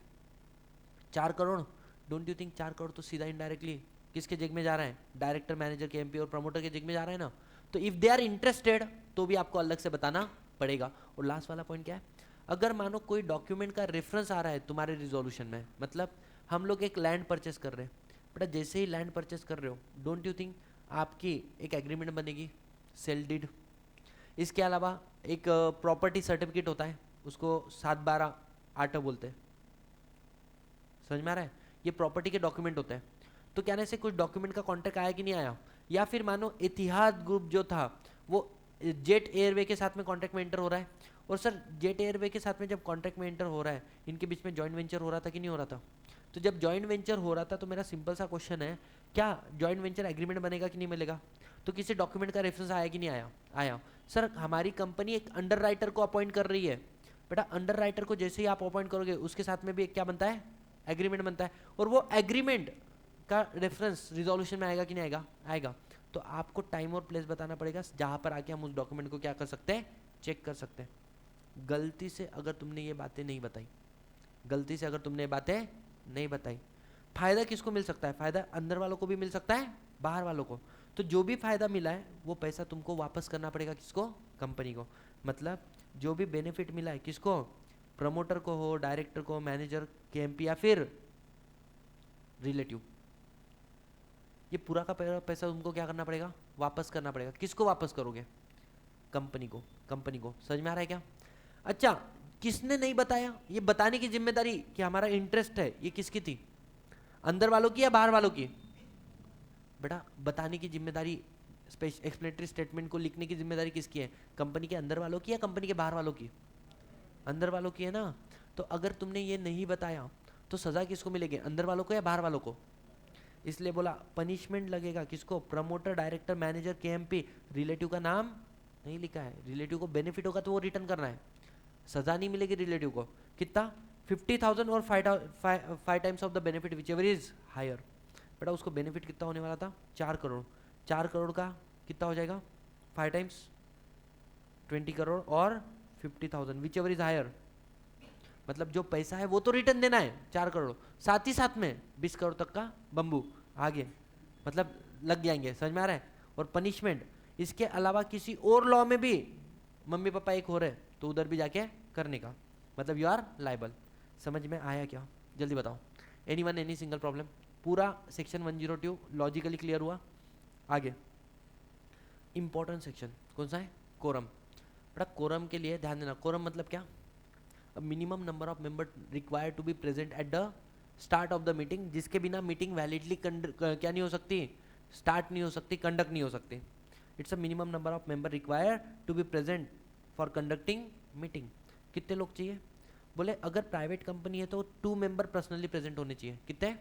4 crore. Don't you think 4 crore तो सीधा इनडायरेक्टली किसके जेब में जा रहा है? डायरेक्टर, मैनेजर, केएमपी और प्रमोटर के जेब में जा रहा है ना। तो इफ दे आर इंटरेस्टेड तो भी आपको अलग से बताना पड़ेगा। और लास्ट वाला पॉइंट क्या है, अगर मानो कोई डॉक्यूमेंट का रेफरेंस आ रहा है तुम्हारे रिजोल्यूशन में, मतलब हम लोग एक लैंड परचेस कर रहे हैं, बेटा जैसे ही लैंड परचेस कर रहे हो, डोंट यू थिंक आपकी एक एग्रीमेंट बनेगी, सेल डीड। इसके अलावा एक प्रॉपर्टी सर्टिफिकेट होता है, उसको 7/12 8 बोलते हैं। समझ में आ रहा है? ये प्रॉपर्टी के डॉक्यूमेंट होते हैं। तो कहने से कुछ डॉक्यूमेंट का कॉन्ट्रैक्ट आया कि नहीं आया? या फिर मानो इतिहाद ग्रुप जो था वो जेट एयरवे के साथ में कॉन्ट्रैक्ट में एंटर हो रहा है, और सर जेट एयरवे के साथ में जब कॉन्ट्रैक्ट में एंटर हो रहा है, इनके बीच में जॉइंट वेंचर हो रहा था कि नहीं हो रहा था? तो जब जॉइंट वेंचर हो रहा था तो मेरा सिंपल सा क्वेश्चन है, क्या जॉइंट वेंचर एग्रीमेंट बनेगा कि नहीं मिलेगा? तो किसी डॉक्यूमेंट का रेफरेंस आया कि नहीं आया? आया। सर हमारी कंपनी एक अंडर राइटर को अपॉइंट कर रही है, बेटा अंडर राइटर को जैसे ही आप अपॉइंट करोगे उसके साथ में भी एक क्या बनता है? एग्रीमेंट बनता है, और वो एग्रीमेंट का रेफरेंस रिजोल्यूशन में आएगा कि नहीं आएगा? आएगा। तो आपको टाइम और प्लेस बताना पड़ेगा जहां पर आके हम उस डॉक्यूमेंट को क्या कर सकते हैं? चेक कर सकते हैं। गलती से अगर तुमने ये बातें नहीं बताई, गलती से अगर तुमने ये बातें नहीं बताई, फायदा किसको मिल सकता है? फायदा अंदर वालों को भी मिल सकता है, बाहर वालों को। तो जो भी फायदा मिला है वो पैसा तुमको वापस करना पड़ेगा, किसको? कंपनी को। मतलब जो भी बेनिफिट मिला है किसको? प्रमोटर को हो, डायरेक्टर को, मैनेजर, केएमपी या फिर रिलेटिव, ये पूरा का पैसा तुमको क्या करना पड़ेगा? वापस करना पड़ेगा। किसको वापस करोगे? कंपनी को। कंपनी को। समझ में आ रहा है क्या? अच्छा, किसने नहीं बताया? ये बताने की जिम्मेदारी कि हमारा इंटरेस्ट है ये किसकी थी? अंदर वालों की या बाहर वालों की? बेटा बताने की जिम्मेदारी, एक्सप्लेनेटरी स्टेटमेंट को लिखने की जिम्मेदारी किसकी है? कंपनी के अंदर वालों की या कंपनी के बाहर वालों की? अंदर वालों की है ना। तो अगर तुमने ये नहीं बताया तो सजा किसको मिलेगी? अंदर वालों को या बाहर वालों को? इसलिए बोला पनिशमेंट लगेगा किसको? Promoter, director, manager, KMP. Relative का नाम नहीं लिखा है, रिलेटिव को बेनिफिट होगा तो वो रिटर्न करना है, सजा नहीं मिलेगी रिलेटिव को। कितना? 50,000 और 5 times of the benefit whichever is higher. बेटा उसको बेनिफिट कितना होने वाला था? 4 करोड़। 4 करोड़ का कितना हो जाएगा? 5 टाइम्स 20 करोड़ और 50,000 विच एवर इज हायर। मतलब जो पैसा है वो तो रिटर्न देना है 4 करोड़, साथ ही साथ में 20 करोड़ तक का बम्बू आगे मतलब लग जाएंगे। समझ में आ रहा है? और पनिशमेंट इसके अलावा किसी और लॉ में भी मम्मी पापा एक हो रहे तो उधर भी जाके करने का, मतलब यू आर लाइबल। समझ में आया क्या? जल्दी बताओ। Anyone any single problem? पूरा सेक्शन 102 लॉजिकली क्लियर हुआ? आगे इंपॉर्टेंट सेक्शन कौन सा है? कोरम। बेटा कोरम के लिए ध्यान देना, कोरम मतलब क्या? Minimum number of member required to be present at the start of the meeting, जिसके बिना मीटिंग वैलिडली क्या नहीं हो सकती? स्टार्ट नहीं हो सकती, कंडक्ट नहीं हो सकती। It's a minimum number of member required to be present for conducting meeting. कितने लोग चाहिए? बोले अगर प्राइवेट कंपनी है तो 2 मेंबर पर्सनली प्रेजेंट होने चाहिए। कितने?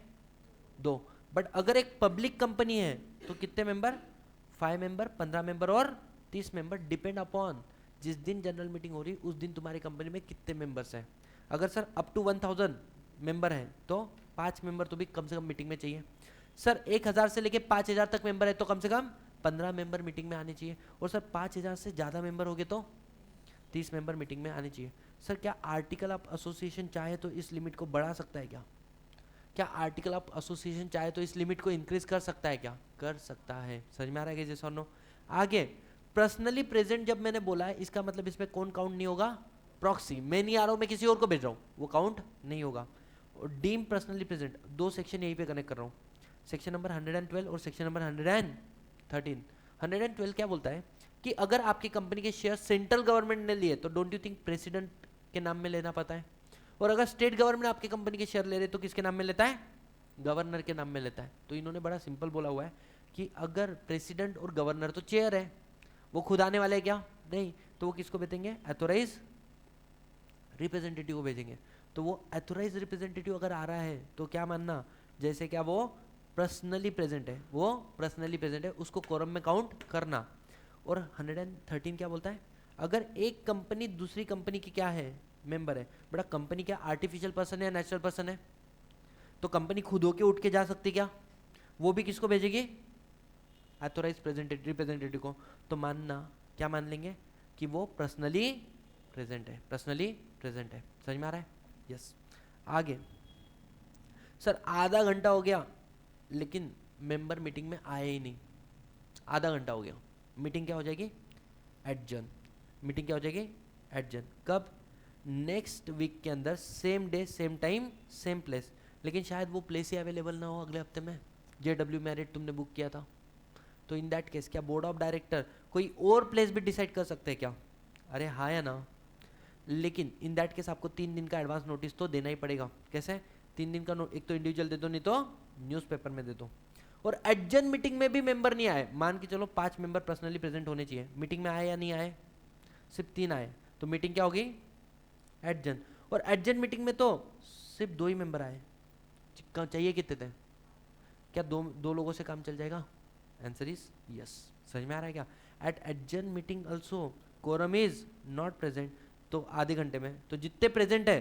2। बट अगर एक पब्लिक कंपनी है तो कितने मेंबर? 5 मेंबर, 15 मेंबर और 30 मेंबर, डिपेंड अपॉन जिस दिन जनरल मीटिंग हो रही उस दिन तुम्हारी कंपनी में कितने मेंबर्स हैं। अगर सर अप टू 1000 मेंबर हैं तो 5 मेंबर तो भी कम से कम मीटिंग में चाहिए। सर 1000 से लेके 5000 तक मेंबर है तो कम से कम 15 मेंबर मीटिंग में आने चाहिए। और सर 5000 से ज़्यादा मेंबर हो गए तो 30 मेंबर मीटिंग में आने चाहिए। सर क्या आर्टिकल ऑफ एसोसिएशन चाहे तो इस लिमिट को बढ़ा सकता है क्या? क्या आर्टिकल ऑफ एसोसिएशन चाहे तो इस लिमिट को इंक्रीज कर सकता है क्या? कर सकता है। समझ में आ रहा है जैसे नो? आगे पर्सनली प्रेजेंट जब मैंने बोला है इसका मतलब इसमें कौन काउंट नहीं होगा? प्रॉक्सी। मैं नहीं आ रहा हूं, मैं किसी और को भेज रहा हूं, वो काउंट नहीं होगा। और डीम पर्सनली प्रेजेंट, 2 सेक्शन यहीं पे कनेक्ट कर रहा हूं, सेक्शन नंबर 112 और सेक्शन नंबर 113। 112 क्या बोलता है कि अगर आपकी कंपनी के शेयर सेंट्रल गवर्नमेंट ने लिए तो डोंट यू थिंक प्रेसिडेंट के नाम में लेना पड़ता है? और अगर स्टेट गवर्नमेंट आपकी कंपनी के शेयर ले रहे तो किसके नाम में लेता है? गवर्नर के नाम में लेता है। तो इन्होंने बड़ा सिंपल बोला हुआ है कि अगर प्रेसिडेंट और गवर्नर तो चेयर है, वो खुद आने वाले हैं क्या? नहीं। तो वो किसको भेजेंगे? अथोराइज रिप्रेजेंटेटिव को भेजेंगे। तो वो अथोराइज रिप्रेजेंटेटिव अगर आ रहा है तो क्या मानना, जैसे क्या वो पर्सनली प्रेजेंट है, वो पर्सनली प्रेजेंट है, उसको कोरम में काउंट करना। और 113 क्या बोलता है? अगर एक कंपनी दूसरी कंपनी की क्या है? मेंबर है। बड़ा कंपनी क्या आर्टिफिशियल पर्सन है या नेचुरल पर्सन है? तो कंपनी खुद होके उठ के जा सकती क्या? वो भी किसको भेजेगी? ऑथोराइज रिप्रेजेंटेटिव को। तो मानना क्या मान लेंगे कि वो पर्सनली प्रेजेंट है, पर्सनली प्रेजेंट है। समझ में आ रहा है? यस। आगे सर आधा घंटा हो गया लेकिन मेंबर मीटिंग में आए ही नहीं, आधा घंटा हो गया, मीटिंग क्या हो जाएगी? एडजर्न। मीटिंग क्या हो जाएगी? एडजर्न। कब? नेक्स्ट वीक के अंदर, same day same time same place. लेकिन शायद वो प्लेस ही अवेलेबल ना हो अगले हफ्ते में, JW मैरिट तुमने बुक किया था। तो इन दैट केस क्या बोर्ड ऑफ डायरेक्टर कोई और प्लेस भी डिसाइड कर सकते हैं क्या? अरे हाँ या ना? लेकिन इन दैट केस आपको 3 दिन का एडवांस नोटिस तो देना ही पड़ेगा। कैसे? 3 दिन का एक तो इंडिविजुअल दे दो, नहीं तो न्यूज़पेपर में दे दो। और एडजन मीटिंग में भी मेंबर नहीं आए, मान के चलो 5 मेंबर पर्सनली प्रेजेंट होने चाहिए, मीटिंग में आए या नहीं आए, सिर्फ 3 आए, तो मीटिंग क्या होगी, एडजन। और एडजन मीटिंग में तो सिर्फ 2 ही मेंबर आए, चाहिए कितने थे, क्या दो लोगों से काम चल जाएगा, आंसर इज यस। समझ में आ रहा है क्या? At adjourned meeting also quorum is not present, तो आधे घंटे में तो जितने प्रेजेंट है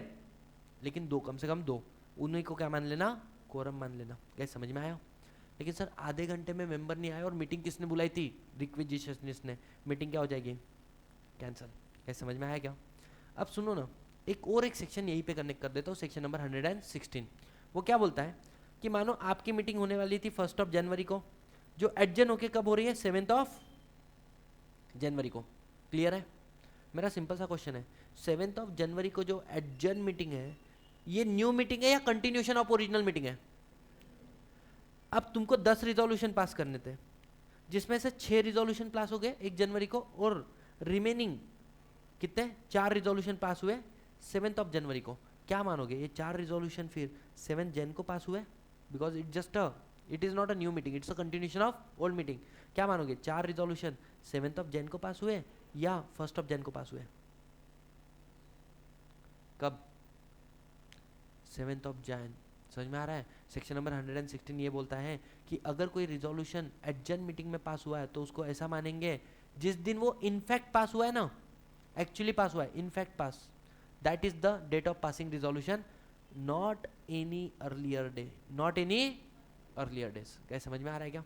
लेकिन 2, कम से कम 2, उन्हीं को क्या मान लेना, कोरम मान लेना। क्या समझ में आया? लेकिन सर आधे घंटे में मेंबर नहीं आए और मीटिंग किसने बुलाई थी, रिक्विजिशनिस्ट ने, मीटिंग क्या हो जाएगी, कैंसिल। क्या समझ में आया क्या? अब सुनो ना, एक सेक्शन यहीं पे कनेक्ट कर देता हूँ, सेक्शन नंबर 116। वो क्या बोलता है कि मानो आपकी मीटिंग होने वाली थी 1 जनवरी को, जो एडजन होके कब हो रही है, 7 जनवरी को। क्लियर है? मेरा सिंपल सा क्वेश्चन है, 7 जनवरी को जो एडजन मीटिंग है, ये न्यू मीटिंग है या कंटिन्यूशन ऑफ ओरिजिनल मीटिंग है? अब तुमको 10 रिजोल्यूशन पास करने थे, जिसमें से 6 रिजोल्यूशन पास हो गए 1 जनवरी को, और रिमेनिंग कितने, 4 रिजोल्यूशन पास हुए 7 जनवरी को। क्या मानोगे, ये 4 रिजोल्यूशन फिर 7 जन को पास हुए, because it is not a new meeting, it's a continuation of old meeting. क्या मानोगे, 4 रिजोल्यूशन 7 जन को पास हुए या 1 जन को पास हुए? कब, 7 जन। समझ में आ रहा है? सेक्शन नंबर 116 ये बोलता है कि अगर कोई रिजोल्यूशन एडजन मीटिंग में पास हुआ है तो उसको ऐसा मानेंगे जिस दिन वो इनफैक्ट पास हुआ है ना, एक्चुअली पास हुआ है, in fact pass, that is the date of passing resolution, not any earlier day, not any earlier days. क्या समझ में आ रहा है क्या?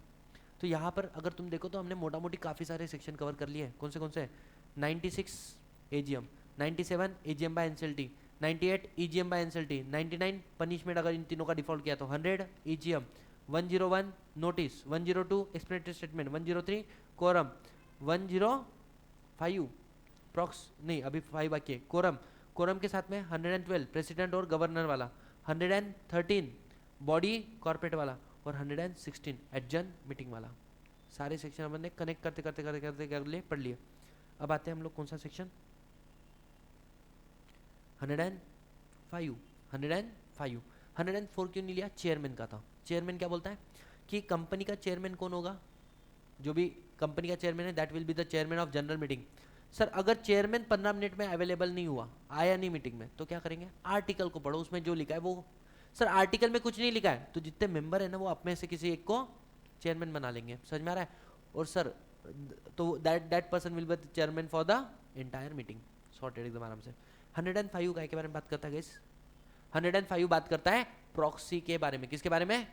तो यहाँ पर अगर तुम देखो तो हमने मोटा मोटी काफ़ी सारे सेक्शन कवर कर लिए। कौन से 96 AGM, 97 AGM by NCLT, 98 EGM by NCLT, 99 punishment अगर इन तीनों का डिफॉल्ट किया तो 100 EGM, 101 notice, 102 explanatory statement, 103 quorum, 105 proxy नहीं अभी 5 बाकी है, कोरम, कोरम के साथ में 112 प्रेसिडेंट और गवर्नर वाला, 113 बॉडी कॉर्पोरेट वाला, और 116 एडजन मीटिंग वाला। सारे सेक्शन हमने कनेक्ट करते करते करते करते कर लिए, पढ़ लिए। अब आते हैं हम लोग कौन सा सेक्शन, 105। 104 क्यों नहीं लिया, चेयरमैन का था। चेयरमैन क्या बोलता है कि कंपनी का चेयरमैन कौन होगा, जो भी कंपनी का चेयरमैन है that will be the chairman of general meeting. Sir अगर चेयरमैन 15 मिनट में अवेलेबल नहीं हुआ, आया नहीं मीटिंग में, तो क्या करेंगे, आर्टिकल को पढ़ो, उसमें जो लिखा है वो। सर आर्टिकल में कुछ नहीं लिखा है तो जितने मेंबर है ना वो अपने से किसी एक को चेयरमैन बना लेंगे। समझ में आ रहा है? और सर तो that person will be the chairman for the entire meeting. Sorted एकदम आराम से। 105 का के बारे में बात करता है गाइस, 105 बात करता है प्रॉक्सी के बारे में। किसके बारे में,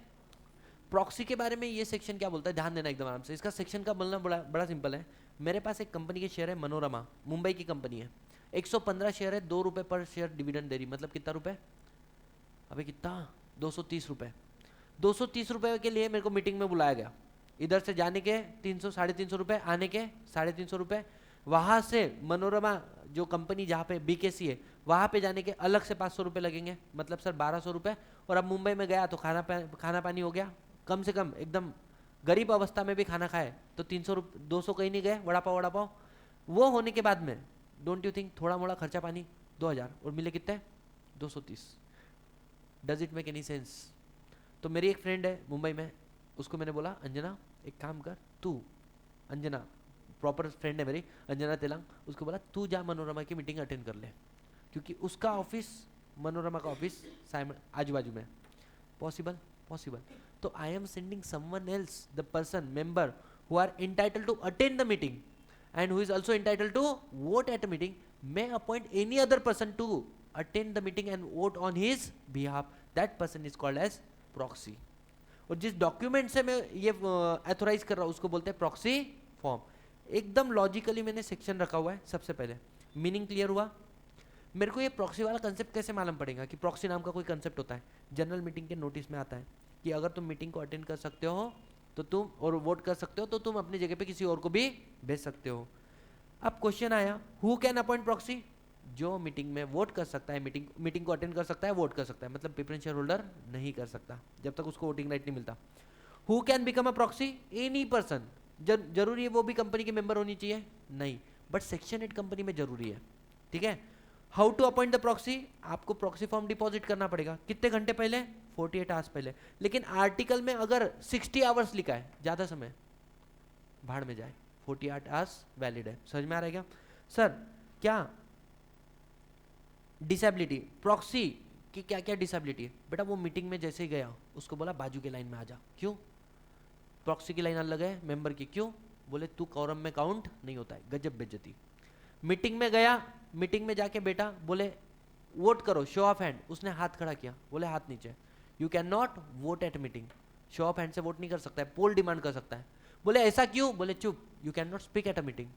प्रॉक्सी के बारे में। ये सेक्शन क्या बोलता है, ध्यान देना एकदम आराम से। इसका सेक्शन का बोलना बड़ा सिंपल है। मेरे पास एक कंपनी के शेयर है मनोरमा, मुंबई की कंपनी है, 115 शेयर है, 2 रुपए पर शेयर डिविडेंड दे रही, मतलब कितना रुपए, अबे कितना, 230 रुपए। 230 रुपए के लिए मेरे को मीटिंग में बुलाया गया। इधर से जाने के 300 350 रुपए, आने के 350 रुपए, वहां से मनोरमा जो कंपनी जहाँ पे बीकेसी है वहां पे जाने के अलग से 500 रुपए लगेंगे, मतलब सर 1200 रुपए। और अब मुंबई में गया तो खाना पानी हो गया, कम से कम एकदम गरीब अवस्था में भी खाना खाए तो 300 रुपये, 200 कहीं नहीं गए, वड़ा पाव वो होने के बाद में डोंट यू थिंक थोड़ा मोड़ा खर्चा पानी 2000 और मिले कितने 230। Does it make any sense? तो मेरी एक फ्रेंड है मुंबई में, उसको मैंने बोला अंजना एक काम कर, तू, अंजना प्रॉपर फ्रेंड है मेरी, अंजना तेलंग, उसको बोला तू जा मनोरमा की मीटिंग अटेंड कर ले, क्योंकि उसका ऑफिस मनोरमा का ऑफिस आजू बाजू में। पॉसिबल। तो I am sending someone else, the person member who are entitled to attend the meeting and who is also entitled to vote at a meeting may appoint any other person to attend the meeting and vote on his behalf. That person is called as proxy. और जिस document से मैं ये authorise कर रहा हूँ उसको बोलते हैं प्रॉक्सी फॉर्म। एकदम लॉजिकली मैंने सेक्शन रखा हुआ है। सबसे पहले मीनिंग क्लियर हुआ? मेरे को ये प्रॉक्सी वाला कंसेप्ट कैसे मालूम पड़ेगा कि प्रॉक्सी नाम का कोई कंसेप्ट होता है? जनरल मीटिंग के नोटिस में आता है कि अगर तुम मीटिंग को अटेंड कर सकते हो तो तुम, और वोट कर सकते हो तो तुम अपनी जगह पे किसी और को भी भेज सकते हो। अब क्वेश्चन आया, हु कैन अपॉइंट प्रॉक्सी? जो मीटिंग में वोट कर सकता है, मीटिंग को अटेंड कर सकता है, वोट कर सकता है, मतलब प्रेफरेंस शेयर होल्डर नहीं कर सकता जब तक उसको वोटिंग राइट नहीं मिलता। Who can become a proxy? Any person. जरूरी है वो भी कंपनी के मेंबर होनी चाहिए? नहीं, बट सेक्शन 8 कंपनी में जरूरी है, ठीक है। How to appoint the proxy, आपको प्रॉक्सी फॉर्म डिपॉजिट करना पड़ेगा कितने घंटे पहले, 48 आवर्स पहले। लेकिन आर्टिकल में अगर 60 आवर्स लिखा है, ज्यादा समय, भाड़ में जाए, 48 आवर्स वैलिड है। समझ में आ रहा है क्या सर? क्या डिसेबिलिटी, प्रॉक्सी की क्या क्या डिसेबिलिटी है बेटा? वो मीटिंग में जैसे ही गया उसको बोला बाजू के लाइन में आ जा, क्यों? प्रॉक्सी की लाइन अलग है मेंबर की, क्यों? बोले तू कॉरम में काउंट नहीं होता है, गजब बेइज्जती। मीटिंग में गया, मीटिंग में जाके बेटा बोले वोट करो, शो ऑफ हैंड, उसने हाथ खड़ा किया, बोले हाथ नीचे, you can not vote at meeting, show of hand से वोट नहीं कर सकता है, पोल डिमांड कर सकता है। बोले ऐसा क्यों? बोले चुप, you can not speak at a meeting.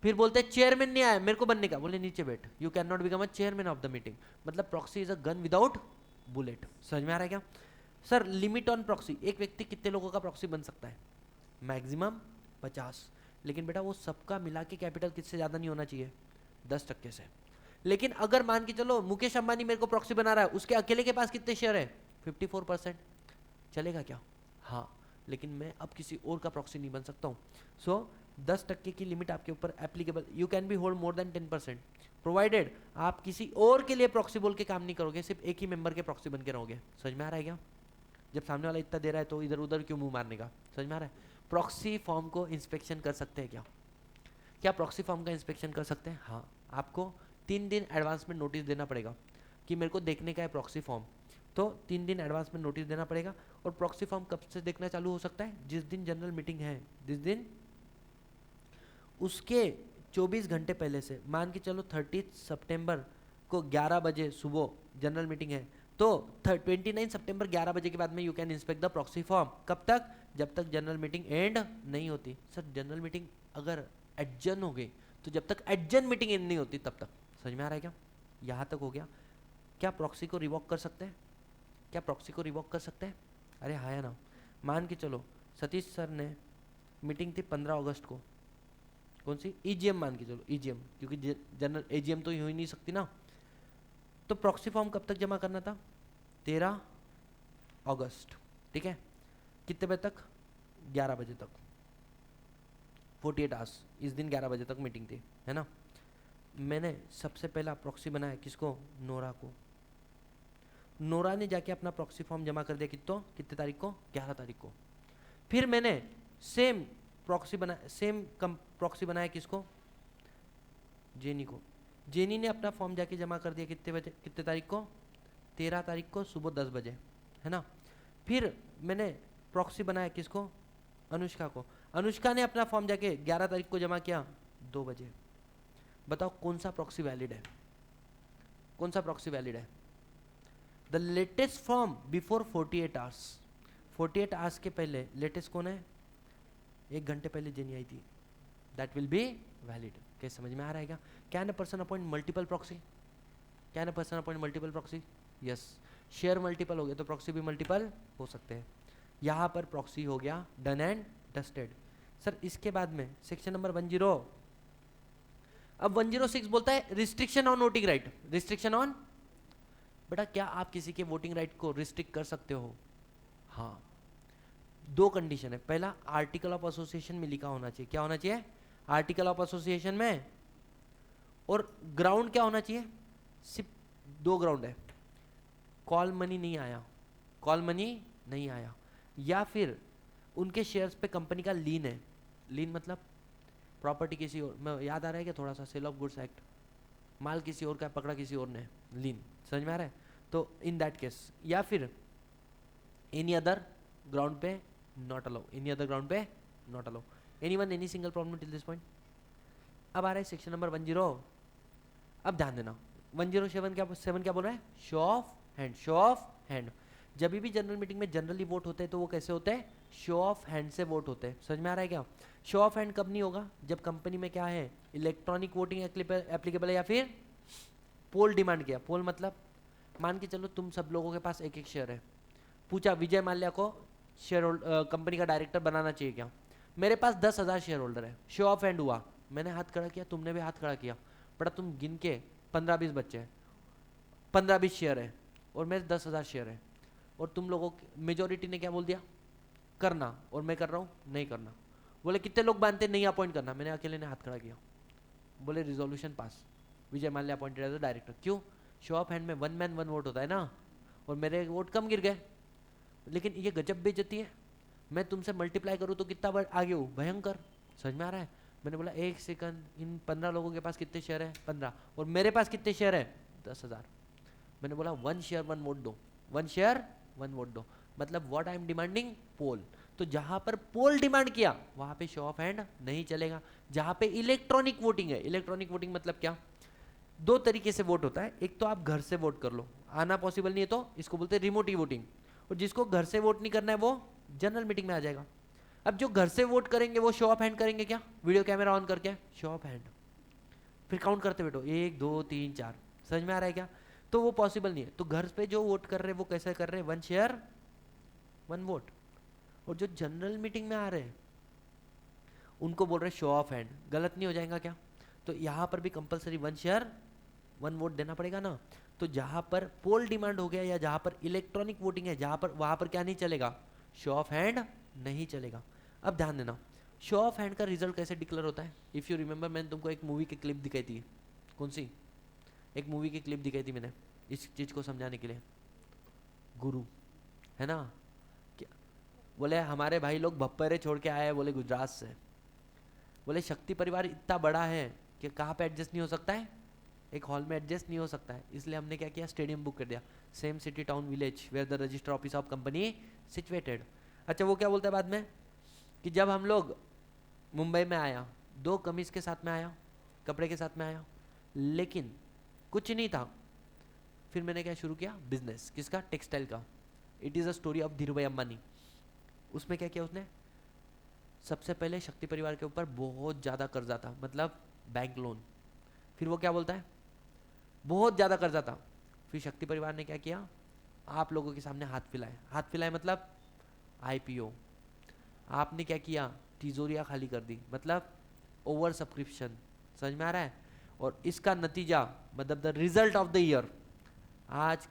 फिर बोलते हैं चेयरमैन नहीं आया मेरे को बनने का, बोले नीचे बैठ, you can not become a chairman of the meeting. मतलब proxy is a gun without bullet. समझ में आ रहा है क्या सर? लिमिट ऑन प्रॉक्सी, एक व्यक्ति कितने लोगों का प्रॉक्सी बन सकता है? मैक्सिमम 50। लेकिन बेटा वो सबका मिला के कैपिटल किससे ज्यादा नहीं होना चाहिए? 10% से। लेकिन अगर मान के चलो मुकेश अंबानी मेरे को प्रॉक्सी बना रहा है, उसके अकेले के पास कितने शेयर है? 54%। चलेगा क्या? हाँ, लेकिन मैं अब किसी और का प्रॉक्सी नहीं बन सकता हूँ। सो 10% की लिमिट आपके ऊपर applicable. You can be hold more than 10%, provided आप किसी और के लिए प्रॉक्सी बोल के काम नहीं करोगे, सिर्फ एक ही मेंबर के प्रॉक्सी बन के रहोगे। समझ में आ रहा है क्या? जब सामने वाला इतना दे रहा है तो इधर उधर क्यों मुंह मारने का? समझ में आ रहा है? प्रॉक्सी फॉर्म को इंस्पेक्शन कर सकते हैं क्या? क्या प्रॉक्सी फॉर्म का इंस्पेक्शन कर सकते हैं? हाँ, आपको 3 दिन एडवांस में नोटिस देना पड़ेगा कि मेरे को देखने का है प्रॉक्सी फॉर्म, तो 3 दिन एडवांस में नोटिस देना पड़ेगा। और प्रॉक्सी फॉर्म कब से देखना चालू हो सकता है? जिस दिन जनरल मीटिंग है, जिस दिन उसके 24 घंटे पहले से। मान के चलो 30 सितंबर को 11 बजे सुबह जनरल मीटिंग है, तो 29 सितंबर 11 बजे के बाद में you can inspect the proxy form. कब तक? जब तक जनरल मीटिंग एंड नहीं होती। सर जनरल मीटिंग अगर एडजर्न हो गई तो जब तक एडजर्न मीटिंग एंड नहीं होती तब तक। समझ में आ रहा है क्या? यहाँ तक हो गया। क्या प्रॉक्सी को रिवॉक कर सकते हैं? क्या प्रॉक्सी को रिवॉक कर सकते हैं? अरे हाँ या ना? मान के चलो सतीश सर ने, मीटिंग थी 15 अगस्त को, कौन सी? ईजीएम मान के चलो, ईजीएम, क्योंकि जनरल एजीएम तो हो ही नहीं सकती ना। तो प्रॉक्सी फॉर्म कब तक जमा करना था? 13 अगस्त, ठीक है। कितने बजे तक? 11 बजे तक, 48 आवर्स। इस दिन 11 बजे तक मीटिंग थी, है ना। मैंने सबसे पहला प्रॉक्सी बनाया किसको? नोरा को। नोरा ने जाके अपना प्रॉक्सी फॉर्म जमा कर दिया कितने तारीख को? 11 तारीख को। फिर मैंने सेम प्रॉक्सी बनाया, सेम प्रॉक्सी बनाया किसको? जेनी को। जेनी ने अपना फॉर्म जाके जमा कर दिया कितने बजे, कितने तारीख को? 13 तारीख को सुबह 10 बजे, है ना। फिर मैंने प्रॉक्सी बनाया किसको? अनुष्का को। अनुष्का ने अपना फॉर्म जाके 11 तारीख को जमा किया 2 बजे। बताओ कौन सा प्रॉक्सी वैलिड है? कौन सा प्रॉक्सी वैलिड है? The latest form before 48 hours. 48 hours के पहले लेटेस्ट कौन है? 1 घंटे पहले जेनी आई थी, दैट विल बी वैलिड। क्या समझ में आ रहा है क्या? Can a person appoint multiple proxy? Can a person appoint multiple proxy? Yes. Share multiple हो गया तो प्रॉक्सी भी मल्टीपल हो सकते हैं। यहाँ पर प्रॉक्सी हो गया डन एंड डस्टेड। सर इसके बाद में सेक्शन नंबर 10, अब 106 बोलता है restriction on voting right. Restriction on, बेटा क्या आप किसी के वोटिंग राइट को रिस्ट्रिक्ट कर सकते हो? हाँ, 2 कंडीशन है। पहला, आर्टिकल ऑफ एसोसिएशन में लिखा होना चाहिए। क्या होना चाहिए? आर्टिकल ऑफ एसोसिएशन में। और ग्राउंड क्या होना चाहिए? सिर्फ 2 ग्राउंड है। कॉल मनी नहीं आया, कॉल मनी नहीं आया, या फिर उनके शेयर्स पे कंपनी का लीन है। लीन मतलब प्रॉपर्टी किसी और, मैं याद आ रहा है क्या थोड़ा सा? सेल ऑफ गुड्स एक्ट, माल किसी और का पकड़ा किसी और ने, लीन। समझ में आ रहा है? तो इन दैट केस, या फिर एनी अदर ग्राउंड पे not allow, any other ground पे not allow, anyone any single problem till this point. अब आ रहा है सेक्शन नंबर 10। अब ध्यान देना, 107 क्या बोल रहा है? Show of hand. Show of hand, जब भी जनरल मीटिंग में जनरली वोट होते हैं तो वो कैसे होते हैं? शो ऑफ हैंड से वोट होते हैं। समझ में आ रहा है क्या? शो ऑफ हैंड कब नहीं होगा? जब कंपनी में क्या है? इलेक्ट्रॉनिक वोटिंग एप्लीकेबल है, या फिर पोल डिमांड किया। पोल मतलब मान के चलो तुम सब लोगों के पास एक एक शेयर है, पूछा विजय माल्या को शेयर कंपनी का डायरेक्टर बनाना चाहिए क्या? मेरे पास 10,000 शेयर होल्डर है। शो ऑफ हैंड हुआ, मैंने हाथ खड़ा किया, तुमने भी हाथ खड़ा किया, बड़ा तुम गिन के 15-20 बच्चे हैं, 15-20 शेयर है, और मेरे 10,000 शेयर है, और तुम लोगों मेजोरिटी ने क्या बोल दिया? करना, और मैं कर रहा हूँ नहीं करना। बोले कितने लोग मानते नहीं अपॉइंट करना? मैंने अकेले ने हाथ खड़ा किया, बोले resolution pass, Vijay Mallya appointed as a director. क्यों? शो ऑफ हैंड में वन मैन वन वोट होता है ना, और मेरे वोट कम गिर गए। लेकिन ये गजब बेइज्जती है, मैं तुमसे मल्टीप्लाई करूँ तो कितना आगे हूँ, भयंकर। समझ में आ रहा है? मैंने बोला एक सेकंड, इन 15 लोगों के पास कितने शेयर है? 15। और मेरे पास कितने शेयर है? 10,000। मैंने बोला 1 शेयर 1 वोट दो, 1 शेयर 1 वोट दो। मतलब व्हाट आई एम डिमांडिंग? पोल। तो जहां पर पोल डिमांड किया वहां पे शो ऑफ हैंड नहीं चलेगा। जहां पे इलेक्ट्रॉनिक वोटिंग है, इलेक्ट्रॉनिक वोटिंग मतलब क्या? दो तरीके से वोट होता है, एक तो आप घर से वोट कर लो, आना पॉसिबल नहीं है तो इसको बोलते हैं रिमोट वोटिंग। और जिसको घर से वोट नहीं करना है वो जनरल मीटिंग में आ जाएगा। अब जो घर से वोट करेंगे वो शो ऑफ हैंड करेंगे क्या? वीडियो कैमरा ऑन करके शो ऑफ हैंड, फिर काउंट करते बैठो 1 2 3 4। समझ में आ रहा है क्या? तो वो पॉसिबल नहीं है। तो घर पे जो वोट कर रहे हैं वो कैसे कर रहे हैं? 1 शेयर 1 वोट। और जो जनरल मीटिंग में आ रहे हैं उनको बोल रहे शो ऑफ हैंड। गलत नहीं हो जाएगा क्या? तो यहाँ पर भी कंपलसरी 1 शेयर 1 वोट देना पड़ेगा ना। तो जहां पर पोल डिमांड हो गया या जहां पर इलेक्ट्रॉनिक वोटिंग है, जहां पर वहां पर क्या नहीं चलेगा? शो ऑफ हैंड नहीं चलेगा। अब ध्यान देना, शो ऑफ हैंड का रिजल्ट कैसे डिक्लेयर होता है? इफ यू रिमेंबर, मैंने तुमको एक मूवी की क्लिप दिखाई थी। कौन सी? एक मूवी की क्लिप दिखाई थी मैंने इस चीज को समझाने के लिए। गुरु, है ना? क्या बोले? हमारे भाई लोग भप्परे छोड़ के आए हैं, बोले गुजरात से। बोले शक्ति परिवार इतना बड़ा है कि कहाँ पे एडजस्ट नहीं हो सकता है, एक हॉल में एडजस्ट नहीं हो सकता है। इसलिए हमने क्या किया? स्टेडियम बुक कर दिया, same city town village where the register office of company situated. अच्छा, वो क्या बोलता है बाद में कि जब हम लोग मुंबई में आया, 2 कमीज के साथ में आया, कपड़े के साथ में आया, लेकिन कुछ नहीं था। फिर मैंने क्या शुरू किया? बिजनेस। किसका? टेक्सटाइल का। It is a story of Dhiru भाई अंबानी। उसमें क्या किया उसने? सबसे पहले शक्ति परिवार के ऊपर बहुत ज़्यादा कर्जा था, मतलब बैंक लोन। फिर वो क्या बोलता है? बहुत ज़्यादा कर्जा था। फिर शक्ति परिवार ने क्या किया? आप लोगों के सामने हाथ फैलाए। हाथ फैलाए मतलब आईपीओ। आपने क्या किया? तिजोरियाँ खाली कर दी, मतलब ओवर सब्सक्रिप्शन। समझ में आ रहा है? और इसका नतीजा, मतलब the result of the year, आज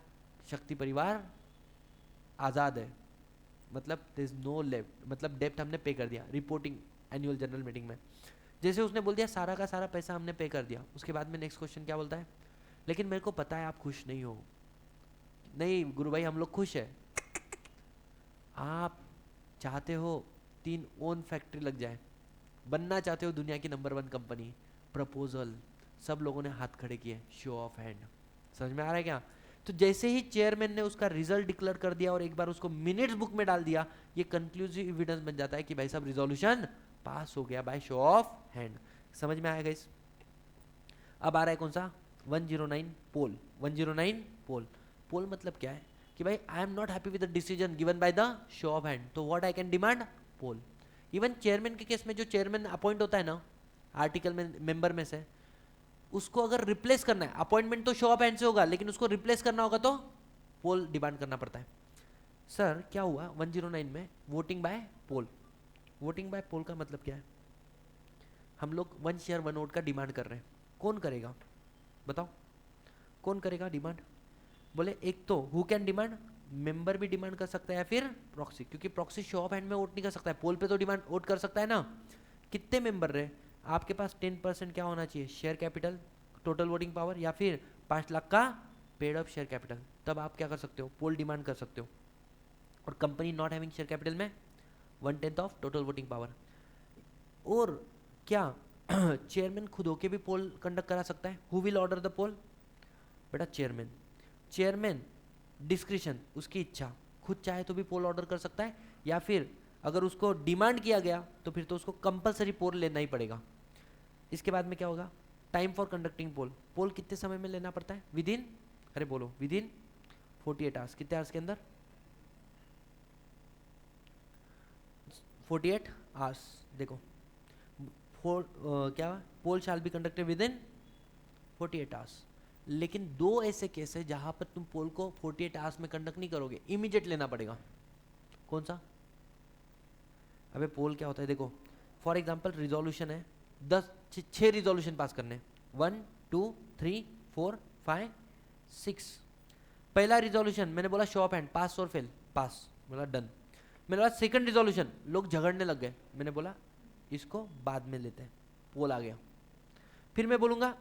शक्ति परिवार आज़ाद है। मतलब देयर इज नो लेफ्ट, मतलब डेप्ट हमने पे कर दिया। रिपोर्टिंग एनुअल जनरल मीटिंग में जैसे उसने बोल दिया सारा का सारा पैसा हमने पे कर दिया। उसके बाद में नेक्स्ट क्वेश्चन क्या बोलता है? लेकिन मेरे को पता है आप खुश नहीं हो। नहीं गुरु भाई, हम लोग खुश है। आप चाहते हो 3 ओन फैक्ट्री लग जाए, बनना चाहते हो दुनिया की नंबर 1 कंपनी। प्रपोजल, सब लोगों ने हाथ खड़े किए, शो ऑफ हैंड। समझ में आ रहा है क्या? तो जैसे ही चेयरमैन ने उसका रिजल्ट डिक्लेयर कर दिया और एक बार उसको मिनट्स बुक में डाल दिया, ये कंक्लूसिव एविडेंस बन जाता है कि भाई साहब रिजोल्यूशन पास हो गया बाय शो ऑफ हैंड। समझ में आएगा इस? अब आ रहा है कौन सा? 109 पोल। 109 पोल। पोल मतलब क्या है कि भाई I am not happy with the decision given by the show of hand, तो what I can demand? Poll. Even chairman के केस में जो चेयरमैन अपॉइंट होता है ना आर्टिकल में मेंबर में से, उसको अगर रिप्लेस करना है, अपॉइंटमेंट तो शो ऑफ हैंड से होगा, लेकिन उसको रिप्लेस करना होगा तो पोल डिमांड करना पड़ता है। सर क्या हुआ 109 में? वोटिंग बाय पोल। वोटिंग बाय पोल का मतलब क्या है? हम लोग 1 शेयर 1 वोट का डिमांड कर रहे हैं। कौन करेगा बताओ? कौन करेगा डिमांड? बोले एक तो हु कैन डिमांड, मेंबर भी डिमांड कर सकता है या फिर प्रॉक्सी, क्योंकि प्रॉक्सी शो ऑफ हैंड में वोट नहीं कर सकता है, पोल पे तो डिमांड वोट कर सकता है ना। कितने मेंबर रहे आपके पास? 10% क्या होना चाहिए? Share capital, total voting power, या फिर 5 लाख का पेड अप शेयर कैपिटल। तब आप क्या कर सकते हो? पोल डिमांड कर सकते हो। और company not having share capital में 1/10 ऑफ टोटल वोटिंग पावर। और क्या चेयरमैन खुद होके भी पोल कंडक्ट करा सकता है? हु विल ऑर्डर द पोल? बेटा चेयरमैन। चेयरमैन डिस्क्रिशन, उसकी इच्छा, खुद चाहे तो भी पोल ऑर्डर कर सकता है, या फिर अगर उसको डिमांड किया गया तो फिर तो उसको कंपलसरी पोल लेना ही पड़ेगा। इसके बाद में क्या होगा? टाइम फॉर कंडक्टिंग पोल। पोल कितने समय में लेना पड़ता है? विद इन, अरे बोलो, विद इन 48 आवर्स। कितने आवर्स के अंदर? 48 आवर्स। देखो क्या poll shall be conducted within 48 hours. लेकिन 2 ऐसे केस है जहां पर तुम पोल को 48 आवर्स में कंडक्ट नहीं करोगे, इमीडिएट लेना पड़ेगा। कौन सा? अबे पोल क्या होता है? देखो फॉर एग्जांपल रिजोल्यूशन है, 6 रिजोल्यूशन पास करने, 1 2 3 4 5 6। पहला रिजोल्यूशन मैंने बोला शो ऑफ हैंड, पास और फेल, पास, बोला डन। मेरे पास सेकंड रिजोल्यूशन, लोग झगड़ने लग गए, मैंने बोला इसको बाद में लेते हैं, पोल आ गया। फिर मैं बोलूंगा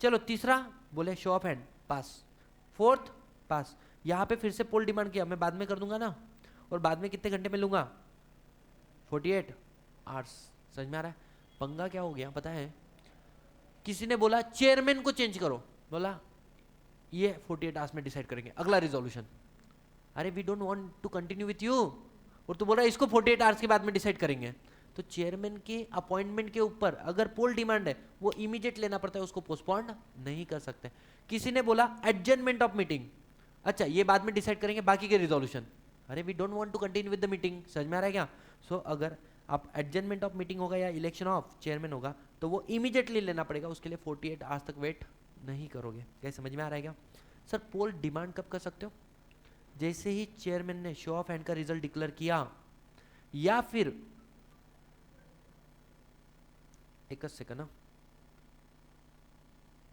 चलो तीसरा बोले show of hand, pass. Fourth pass. यहाँ पे फिर से पोल डिमांड किया, मैं बाद में कर दूंगा ना, और बाद में कितने घंटे में लूंगा, 48 आवर्स। समझ में आ रहा है? पंगा क्या हो गया पता है, किसी ने बोला चेयरमैन को चेंज करो, बोला ये 48 आवर्स में डिसाइड करेंगे अगला रिजोल्यूशन। अरे we don't want to continue with you, और तू बोल रहा है इसको 48 आवर्स के बाद में डिसाइड करेंगे। तो चेयरमैन के अपॉइंटमेंट के ऊपर अगर पोल डिमांड है वो इमीडिएट लेना पड़ता है, उसको पोस्टपोन नहीं कर सकते। किसी ने बोला एडजर्नमेंट ऑफ मीटिंग, अच्छा ये बाद में डिसाइड करेंगे बाकी के रिजोल्यूशन। अरे we don't want to continue with the meeting. समझ में आ रहा है क्या? सो अगर आप एडजर्नमेंट ऑफ मीटिंग होगा या इलेक्शन ऑफ चेयरमैन होगा तो वो इमीडिएटली लेना पड़ेगा, उसके लिए 48 आवर्स तक वेट नहीं करोगे। क्या समझ में आ रहा है क्या? सर पोल डिमांड कब कर सकते हो? जैसे ही चेयरमैन ने शो ऑफ हैंड का रिजल्ट डिक्लेयर किया, या फिर एक सेकंड,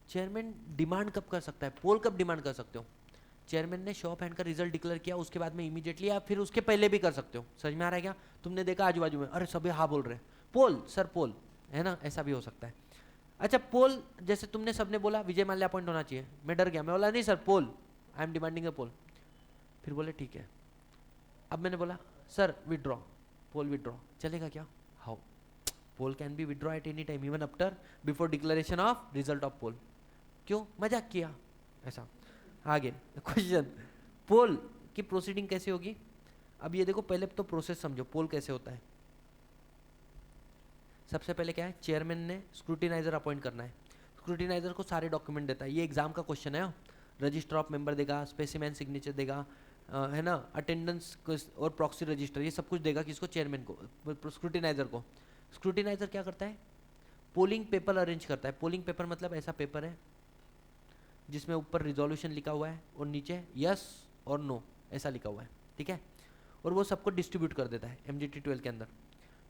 चेयरमैन डिमांड कब कर सकता है, पोल कब डिमांड कर सकते हो? चेयरमैन ने शो ऑफ हैंड का रिजल्ट डिक्लेयर किया उसके बाद में इमीडिएटली, या फिर उसके पहले भी कर सकते हो। समझ में आ रहा है क्या? तुमने देखा आजू बाजू में अरे सभी हाँ बोल रहे हैं, पोल सर पोल है ना, ऐसा भी हो सकता है। अच्छा पोल, जैसे तुमने सबने बोला विजय माल्या अपॉइंट होना चाहिए, मैं डर गया, मैं बोला नहीं sir poll, I am demanding a poll. फिर बोले ठीक है। अब मैंने बोला सर विड्रॉ, पोल विड्रॉ चलेगा क्या? How? Poll can be withdraw at any time even after before declaration of result of poll. क्यों? मजाक किया ऐसा। आगे क्वेश्चन, पोल की प्रोसीडिंग कैसे होगी? अब ये देखो, पहले तो प्रोसेस समझो, पोल कैसे होता है। सबसे पहले क्या है, चेयरमैन ने स्क्रूटिनाइजर अपॉइंट करना है। स्क्रूटिनाइजर को सारे डॉक्यूमेंट देता है, ये एग्जाम का क्वेश्चन है। रजिस्टर ऑफ मेंबर देगा, स्पेसिमेन सिग्नेचर देगा, है ना, अटेंडेंस और प्रॉक्सी रजिस्टर, ये सब कुछ देगा किसको? चेयरमैन को, स्क्रूटिनाइजर को। स्क्रूटिनाइजर क्या करता है? पोलिंग पेपर अरेंज करता है। पोलिंग पेपर मतलब ऐसा पेपर है जिसमें ऊपर रिजोल्यूशन लिखा हुआ है और नीचे यस और नो ऐसा लिखा हुआ है, ठीक है, और वो सबको डिस्ट्रीब्यूट कर देता है MGT 12 के अंदर।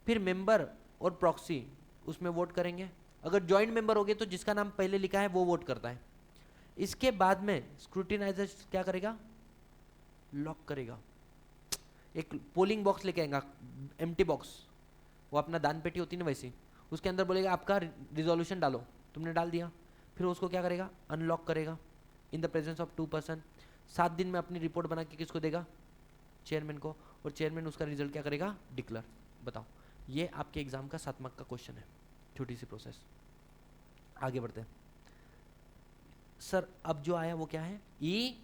फिर मेंबर और प्रॉक्सी उसमें वोट करेंगे। अगर जॉइंट मेंबर हो गए तो जिसका नाम पहले लिखा है वो वोट करता है। इसके बाद में स्क्रूटिनाइजर क्या करेगा? लॉक करेगा। एक पोलिंग बॉक्स लेके आएगा, एम्प्टी बॉक्स, वो अपना दान पेटी होती है ना वैसी, उसके अंदर बोलेगा आपका रिजोल्यूशन डालो, तुमने डाल दिया, फिर उसको क्या करेगा? अनलॉक करेगा in the presence of 2 person. 7 दिन में अपनी रिपोर्ट बना के किसको देगा? चेयरमैन को, और चेयरमैन उसका रिजल्ट क्या करेगा? डिक्लेयर। बताओ, ये आपके एग्जाम का 7 मार्क का क्वेश्चन है, छोटी सी प्रोसेस। आगे बढ़ते हैं। सर अब जो आया वो क्या है? E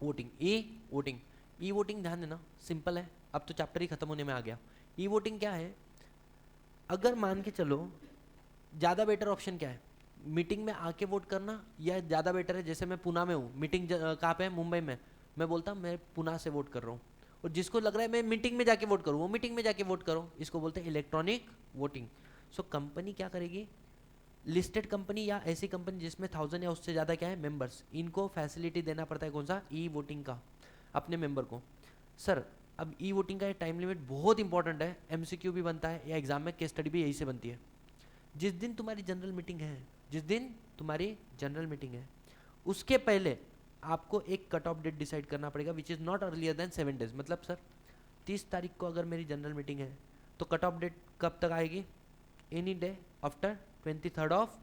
voting. E voting, e voting ध्यान देना, सिंपल है, अब तो चैप्टर ही खत्म होने में आ गया। ई वोटिंग क्या है? अगर मान के चलो, ज़्यादा बेटर ऑप्शन क्या है? मीटिंग में आके वोट करना, या ज़्यादा बेटर है जैसे मैं पुणे में हूँ, मीटिंग कहाँ पे है? मुंबई में, मैं बोलता मैं पुणे से वोट कर रहा हूँ, और जिसको लग रहा है मैं मीटिंग में जाके वोट करूँ वो मीटिंग में जाके वोट करो, इसको बोलते हैं इलेक्ट्रॉनिक वोटिंग। सो कंपनी क्या करेगी? लिस्टेड कंपनी या ऐसी कंपनी जिसमें 1000 या उससे ज़्यादा क्या है मेंबर्स, इनको फैसिलिटी देना पड़ता है कौन सा? ई वोटिंग का, अपने मेंबर को। सर अब ई वोटिंग का टाइम लिमिट बहुत इंपॉर्टेंट है, MCQ भी बनता है या एग्जाम में केस स्टडी भी यही से बनती है। जिस दिन तुम्हारी जनरल मीटिंग है, जिस दिन तुम्हारी जनरल मीटिंग है उसके पहले आपको एक कट ऑफ डेट डिसाइड करना पड़ेगा, which is not earlier than 7 days. मतलब सर 30 तारीख को अगर मेरी जनरल मीटिंग है तो कट ऑफ डेट कब तक आएगी? एनी डे आफ्टर 23 ऑफ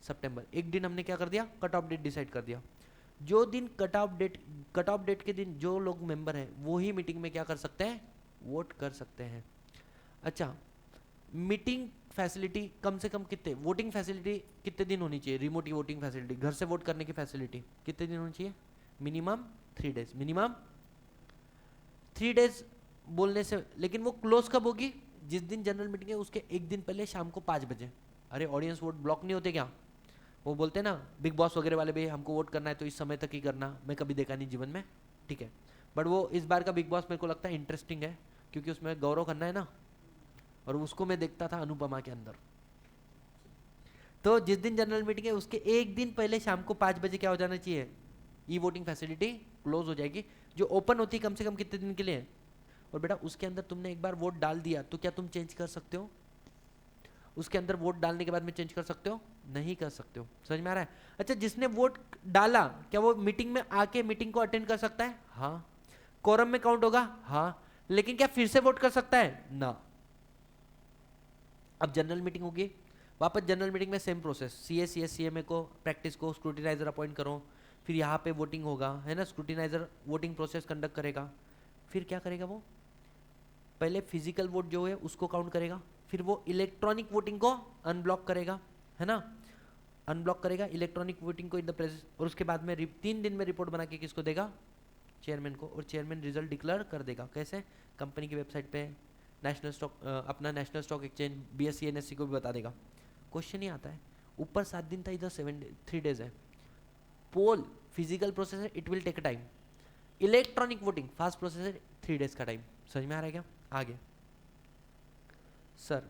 सितंबर। एक दिन हमने क्या कर दिया? कट ऑफ डेट डिसाइड कर दिया। जो दिन कट ऑफ डेट के दिन जो लोग मेंबर हैं वो ही मीटिंग में क्या कर सकते हैं? वोट कर सकते हैं। अच्छा, मीटिंग फैसिलिटी कम से कम कितने, वोटिंग फैसिलिटी कितने दिन होनी चाहिए? रिमोट वोटिंग फैसिलिटी, घर से वोट करने की फैसिलिटी कितने दिन होनी चाहिए? मिनिमम 3 डेज, मिनिमम 3 डेज बोलने से। लेकिन वो क्लोज कब होगी? जिस दिन जनरल मीटिंग है उसके एक दिन पहले शाम को 5 बजे। अरे ऑडियंस वोट ब्लॉक नहीं होते क्या? वो बोलते हैं ना बिग बॉस वगैरह वाले भी, हमको वोट करना है तो इस समय तक ही करना। मैं कभी देखा नहीं जीवन में, ठीक है, बट वो इस बार का बिग बॉस मेरे को लगता है इंटरेस्टिंग है, क्योंकि उसमें गौरव खन्ना है ना, और उसको मैं देखता था अनुपमा के अंदर। तो जिस दिन जनरल मीटिंग है उसके एक दिन पहले शाम को 5 बजे क्या हो जाना चाहिए? ई वोटिंग फैसिलिटी क्लोज हो जाएगी। जो ओपन होती है कम से कम कितने दिन के लिए? और बेटा उसके अंदर तुमने एक बार वोट डाल दिया तो क्या तुम चेंज कर सकते हो? उसके अंदर वोट डालने के बाद में चेंज कर सकते हो? नहीं कर सकते हो। समझ में आ रहा है? अच्छा, जिसने वोट डाला क्या वो मीटिंग में आके मीटिंग को अटेंड कर सकता है? हाँ। कोरम में काउंट होगा? हाँ। लेकिन क्या फिर से वोट कर सकता है? ना। अब जनरल मीटिंग होगी, वापस जनरल मीटिंग में same process, CA CS CMA को प्रैक्टिस को स्क्रूटिनाइजर अपॉइंट करो, फिर यहाँ पे वोटिंग होगा, है ना, स्क्रूटिनाइजर वोटिंग प्रोसेस कंडक्ट करेगा, फिर क्या करेगा वो, पहले फिजिकल वोट जो है उसको काउंट करेगा, फिर वो इलेक्ट्रॉनिक वोटिंग को अनब्लॉक करेगा, है ना, अनब्लॉक करेगा इलेक्ट्रॉनिक वोटिंग को इन द प्रेजेंस, और उसके बाद में 3 दिन में रिपोर्ट बना के किसको देगा, चेयरमैन को, और चेयरमैन रिजल्ट डिक्लेयर कर देगा। कैसे, कंपनी की वेबसाइट पे, नेशनल स्टॉक अपना national stock exchange, BSc NSC को भी बता देगा। क्वेश्चन ही आता है, ऊपर 7 दिन था, इधर 3 डेज है। पोल फिजिकल प्रोसेस है, it will take time, electronic voting fast process है, 3 डेज का टाइम। समझ में आ रहा है क्या? आगे sir,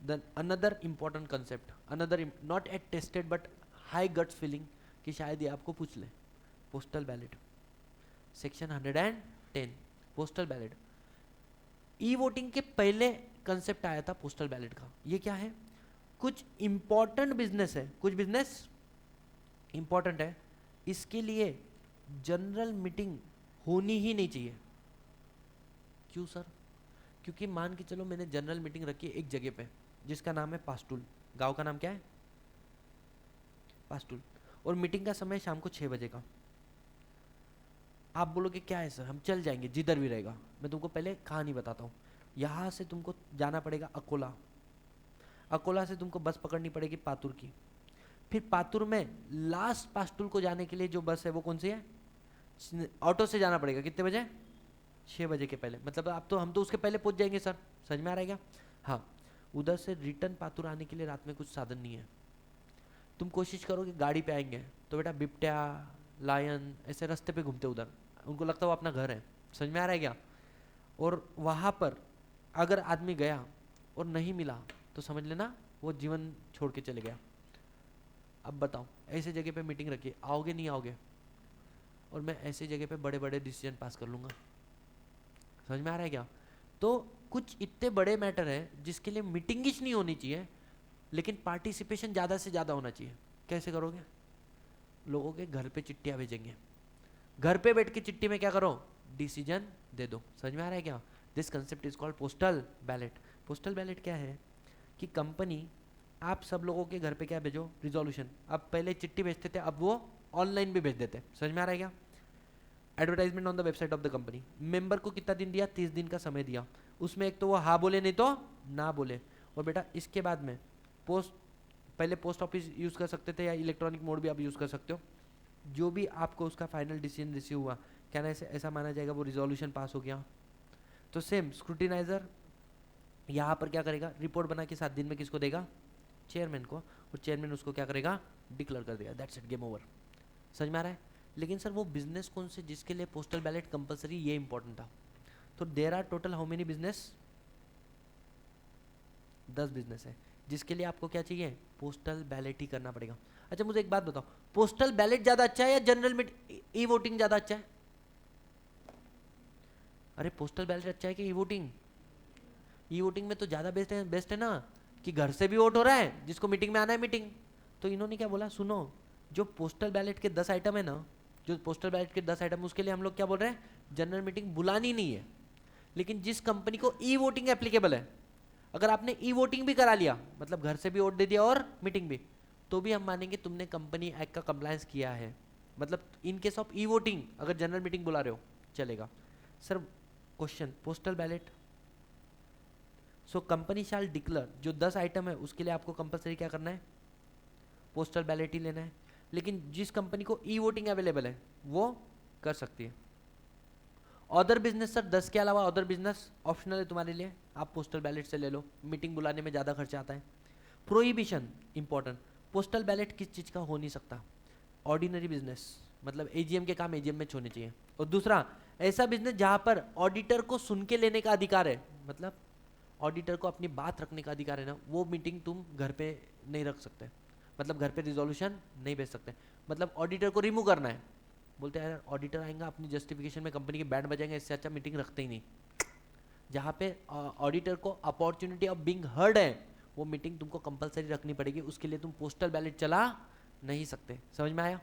then another important concept, another not at tested but high guts feeling कि शायद ये आपको पूछ ले, postal ballot, section 110 postal ballot. E voting के पहले कंसेप्ट आया था पोस्टल बैलेट का। ये क्या है, कुछ इंपॉर्टेंट बिजनेस है, कुछ बिजनेस इंपॉर्टेंट है, इसके लिए जनरल मीटिंग होनी ही नहीं चाहिए। क्यों सर? क्योंकि मान के चलो मैंने जनरल मीटिंग रखी है एक जगह पे जिसका नाम है पास्टुल, गांव का नाम क्या है, पास्टुल, और मीटिंग का समय शाम को 6 बजे का। आप बोलोगे क्या है सर, हम चल जाएंगे जिधर भी रहेगा। मैं तुमको पहले कहानी बताता हूँ। यहाँ से तुमको जाना पड़ेगा अकोला, अकोला से तुमको बस पकड़नी पड़ेगी पातुर की, फिर पातुर में लास्ट पास्टुल को जाने के लिए जो बस है वो कौन सी है, ऑटो से जाना पड़ेगा। कितने बजे? 6 बजे के पहले। मतलब आप तो, हम तो उसके पहले पहुंच जाएंगे सर। समझ में आ रहा है क्या? हाँ, उधर से रिटर्न पातुर आने के लिए रात में कुछ साधन नहीं है। तुम कोशिश करोगे गाड़ी पे आएंगे तो बेटा बिबट्या, लायन ऐसे रास्ते पे घूमते उधर, उनको लगता है वो अपना घर है। समझ में आ रहा है क्या? और वहाँ पर अगर आदमी गया और नहीं मिला तो समझ लेना वो जीवन छोड़ के चले गया। अब बताओ, ऐसे जगह पे मीटिंग रखिए, आओगे नहीं आओगे? और मैं ऐसे जगह पे बड़े बड़े डिसीजन पास कर लूँगा। समझ में आ रहा है क्या? तो कुछ इतने बड़े मैटर है जिसके लिए मीटिंग ही नहीं होनी चाहिए, लेकिन पार्टिसिपेशन ज़्यादा से ज़्यादा होना चाहिए। कैसे करोगे? लोगों के घर पे चिट्ठियाँ भेजेंगे, घर पे बैठ के चिट्ठी में क्या करो, डिसीजन दे दो। समझ में आ रहा है क्या? This concept is called postal ballot. Postal ballot क्या है कि कंपनी आप सब लोगों के घर पे क्या भेजो, रिजोल्यूशन। अब पहले चिट्ठी भेजते थे, अब वो ऑनलाइन भी भेज देते। समझ में आ रहा है क्या? Advertisement on the website of the company. Member को कितना दिन दिया? 30 दिन का समय दिया। उसमें एक तो वो हाँ बोले नहीं तो ना बोले। और बेटा इसके बाद में पोस्ट, पहले पोस्ट ऑफिस यूज़ कर सकते थे या इलेक्ट्रॉनिक मोड भी आप यूज़ कर सकते हो। जो भी आपको उसका फाइनल डिसीजन रिसीव हुआ, क्या ना ऐसा माना जाएगा वो रिजोल्यूशन पास हो गया। तो सेम स्क्रूटिनाइजर यहाँ पर क्या करेगा, रिपोर्ट बना के 7 दिन में किसको देगा, चेयरमैन को, और चेयरमैन उसको क्या करेगा, डिक्लेयर कर देगा। That's it, game over. समझ में आ रहा है? लेकिन सर वो बिजनेस कौन से जिसके लिए पोस्टल बैलेट कंपलसरी, ये इंपॉर्टेंट था। तो there are total how many business? 10 business है जिसके लिए आपको क्या चाहिए, पोस्टल बैलेट ही करना पड़ेगा। अच्छा मुझे एक बात बताओ, पोस्टल बैलेट ज्यादा अच्छा है या जनरल में ई वोटिंग ज्यादा अच्छा है? अरे पोस्टल बैलेट अच्छा है कि ई वोटिंग? ई वोटिंग में तो ज्यादा बेस्ट है ना, कि घर से भी वोट हो रहा है, जिसको मीटिंग में आना है मीटिंग। तो इन्होंने क्या बोला, सुनो, जो पोस्टल बैलेट के 10 आइटम है ना, जो पोस्टल बैलेट के 10 आइटम, उसके लिए हम लोग क्या बोल रहे हैं, जनरल मीटिंग बुलानी नहीं है। लेकिन जिस कंपनी को ई वोटिंग एप्लीकेबल है, अगर आपने ई वोटिंग भी करा लिया, मतलब घर से भी वोट दे दिया और मीटिंग भी, तो भी हम मानेंगे तुमने कंपनी एक्ट का कंप्लायंस किया है। मतलब in case of e voting अगर जनरल मीटिंग बुला रहे हो चलेगा। Sir question, postal ballot, so company शाल डिक्लेयर, जो 10 आइटम है उसके लिए आपको कंपलसरी क्या करना है, पोस्टल बैलेट ही लेना है। लेकिन जिस कंपनी को ई वोटिंग अवेलेबल है वो कर सकती है। अदर बिजनेस सर, 10 के अलावा अदर बिजनेस ऑप्शनल है तुम्हारे लिए, आप पोस्टल बैलेट से ले लो, मीटिंग बुलाने में ज़्यादा खर्चा आता है। प्रोहिबिशन इंपॉर्टेंट, पोस्टल बैलेट किस चीज़ का हो नहीं सकता, ऑर्डिनरी बिजनेस, मतलब एजीएम के काम एजीएम में होने चाहिए। और दूसरा, ऐसा बिजनेस जहाँ पर ऑडिटर को सुन के लेने का अधिकार है, मतलब ऑडिटर को अपनी बात रखने का अधिकार है ना, वो मीटिंग तुम घर पे नहीं रख सकते, मतलब घर पे रिजोल्यूशन नहीं भेज सकते। मतलब ऑडिटर को रिमूव करना है, बोलते हैं यार ऑडिटर आएगा अपनी जस्टिफिकेशन में कंपनी के बैंड बजाएंगे, इससे अच्छा मीटिंग रखते ही नहीं। जहाँ पे ऑडिटर को अपॉर्चुनिटी ऑफ बीइंग हर्ड है, वो मीटिंग तुमको कंपलसरी रखनी पड़ेगी, उसके लिए तुम पोस्टल बैलेट चला नहीं सकते। समझ में आया?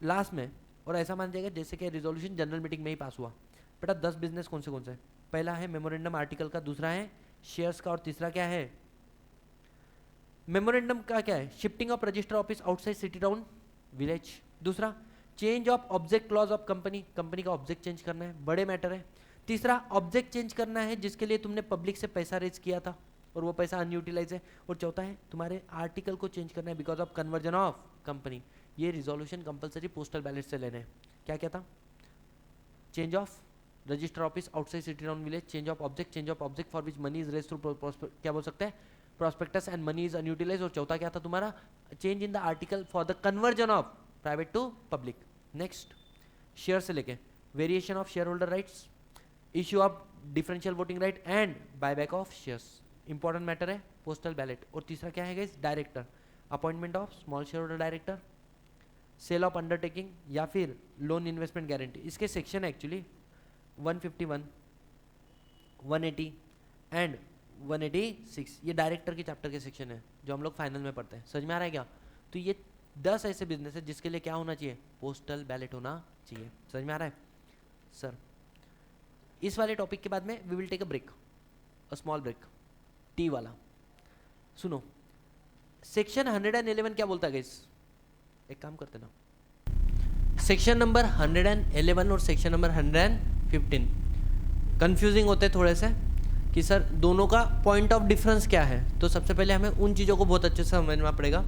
लास्ट में, और ऐसा मान जाएगा जैसे कि रिजोल्यूशन जनरल मीटिंग में ही पास हुआ। बेटा 10 बिजनेस कौन से है? पहला है मेमोरेंडम आर्टिकल का, दूसरा है शेयर्स का, और तीसरा क्या है, मेमोरेंडम का क्या है? Shifting of register office outside city town village. दूसरा, change of object clause of company, company का ऑब्जेक्ट चेंज करना है, बड़े मैटर है। तीसरा, ऑब्जेक्ट चेंज करना है जिसके लिए तुमने पब्लिक से पैसा रेज किया था और वो पैसा अनयूटिलाइज है। और चौथा है, तुम्हारे आर्टिकल को चेंज करना है because of conversion of company. ये रिजोल्यूशन कंपलसरी पोस्टल बैलेट से लेने हैं। क्या क्या था? Change of register office outside city town village, change of object for which money is raise through क्या बोल सकते हैं, prospectus and money is unutilise. और चौथा क्या था तुम्हारा? Change in the article for the conversion of private to public. Next, share से लेके variation of share holder rights, issue of differential voting right and buyback of shares. Important matter है postal ballot. और तीसरा क्या है guys? Director, appointment of small share holder director, sale of undertaking या फिर loan investment guarantee. इसके section है actually 151, 180 and 186। ये डायरेक्टर के चैप्टर के सेक्शन है जो हम लोग फाइनल में पढ़ते हैं। समझ में आ रहा है क्या? तो ये 10 ऐसे बिजनेस है जिसके लिए क्या होना चाहिए? पोस्टल बैलेट होना चाहिए। समझ में आ रहा है सर? इस वाले टॉपिक के बाद में we will take a break, a small break, tea वाला। सुनो, सेक्शन 111 क्या बोलता है गाइस? एक काम करते ना, सेक्शन नंबर 111 और सेक्शन नंबर 115 कंफ्यूजिंग होते थोड़े से कि सर दोनों का पॉइंट ऑफ डिफरेंस क्या है। तो सबसे पहले हमें उन चीज़ों को बहुत अच्छे से समझना पड़ेगा।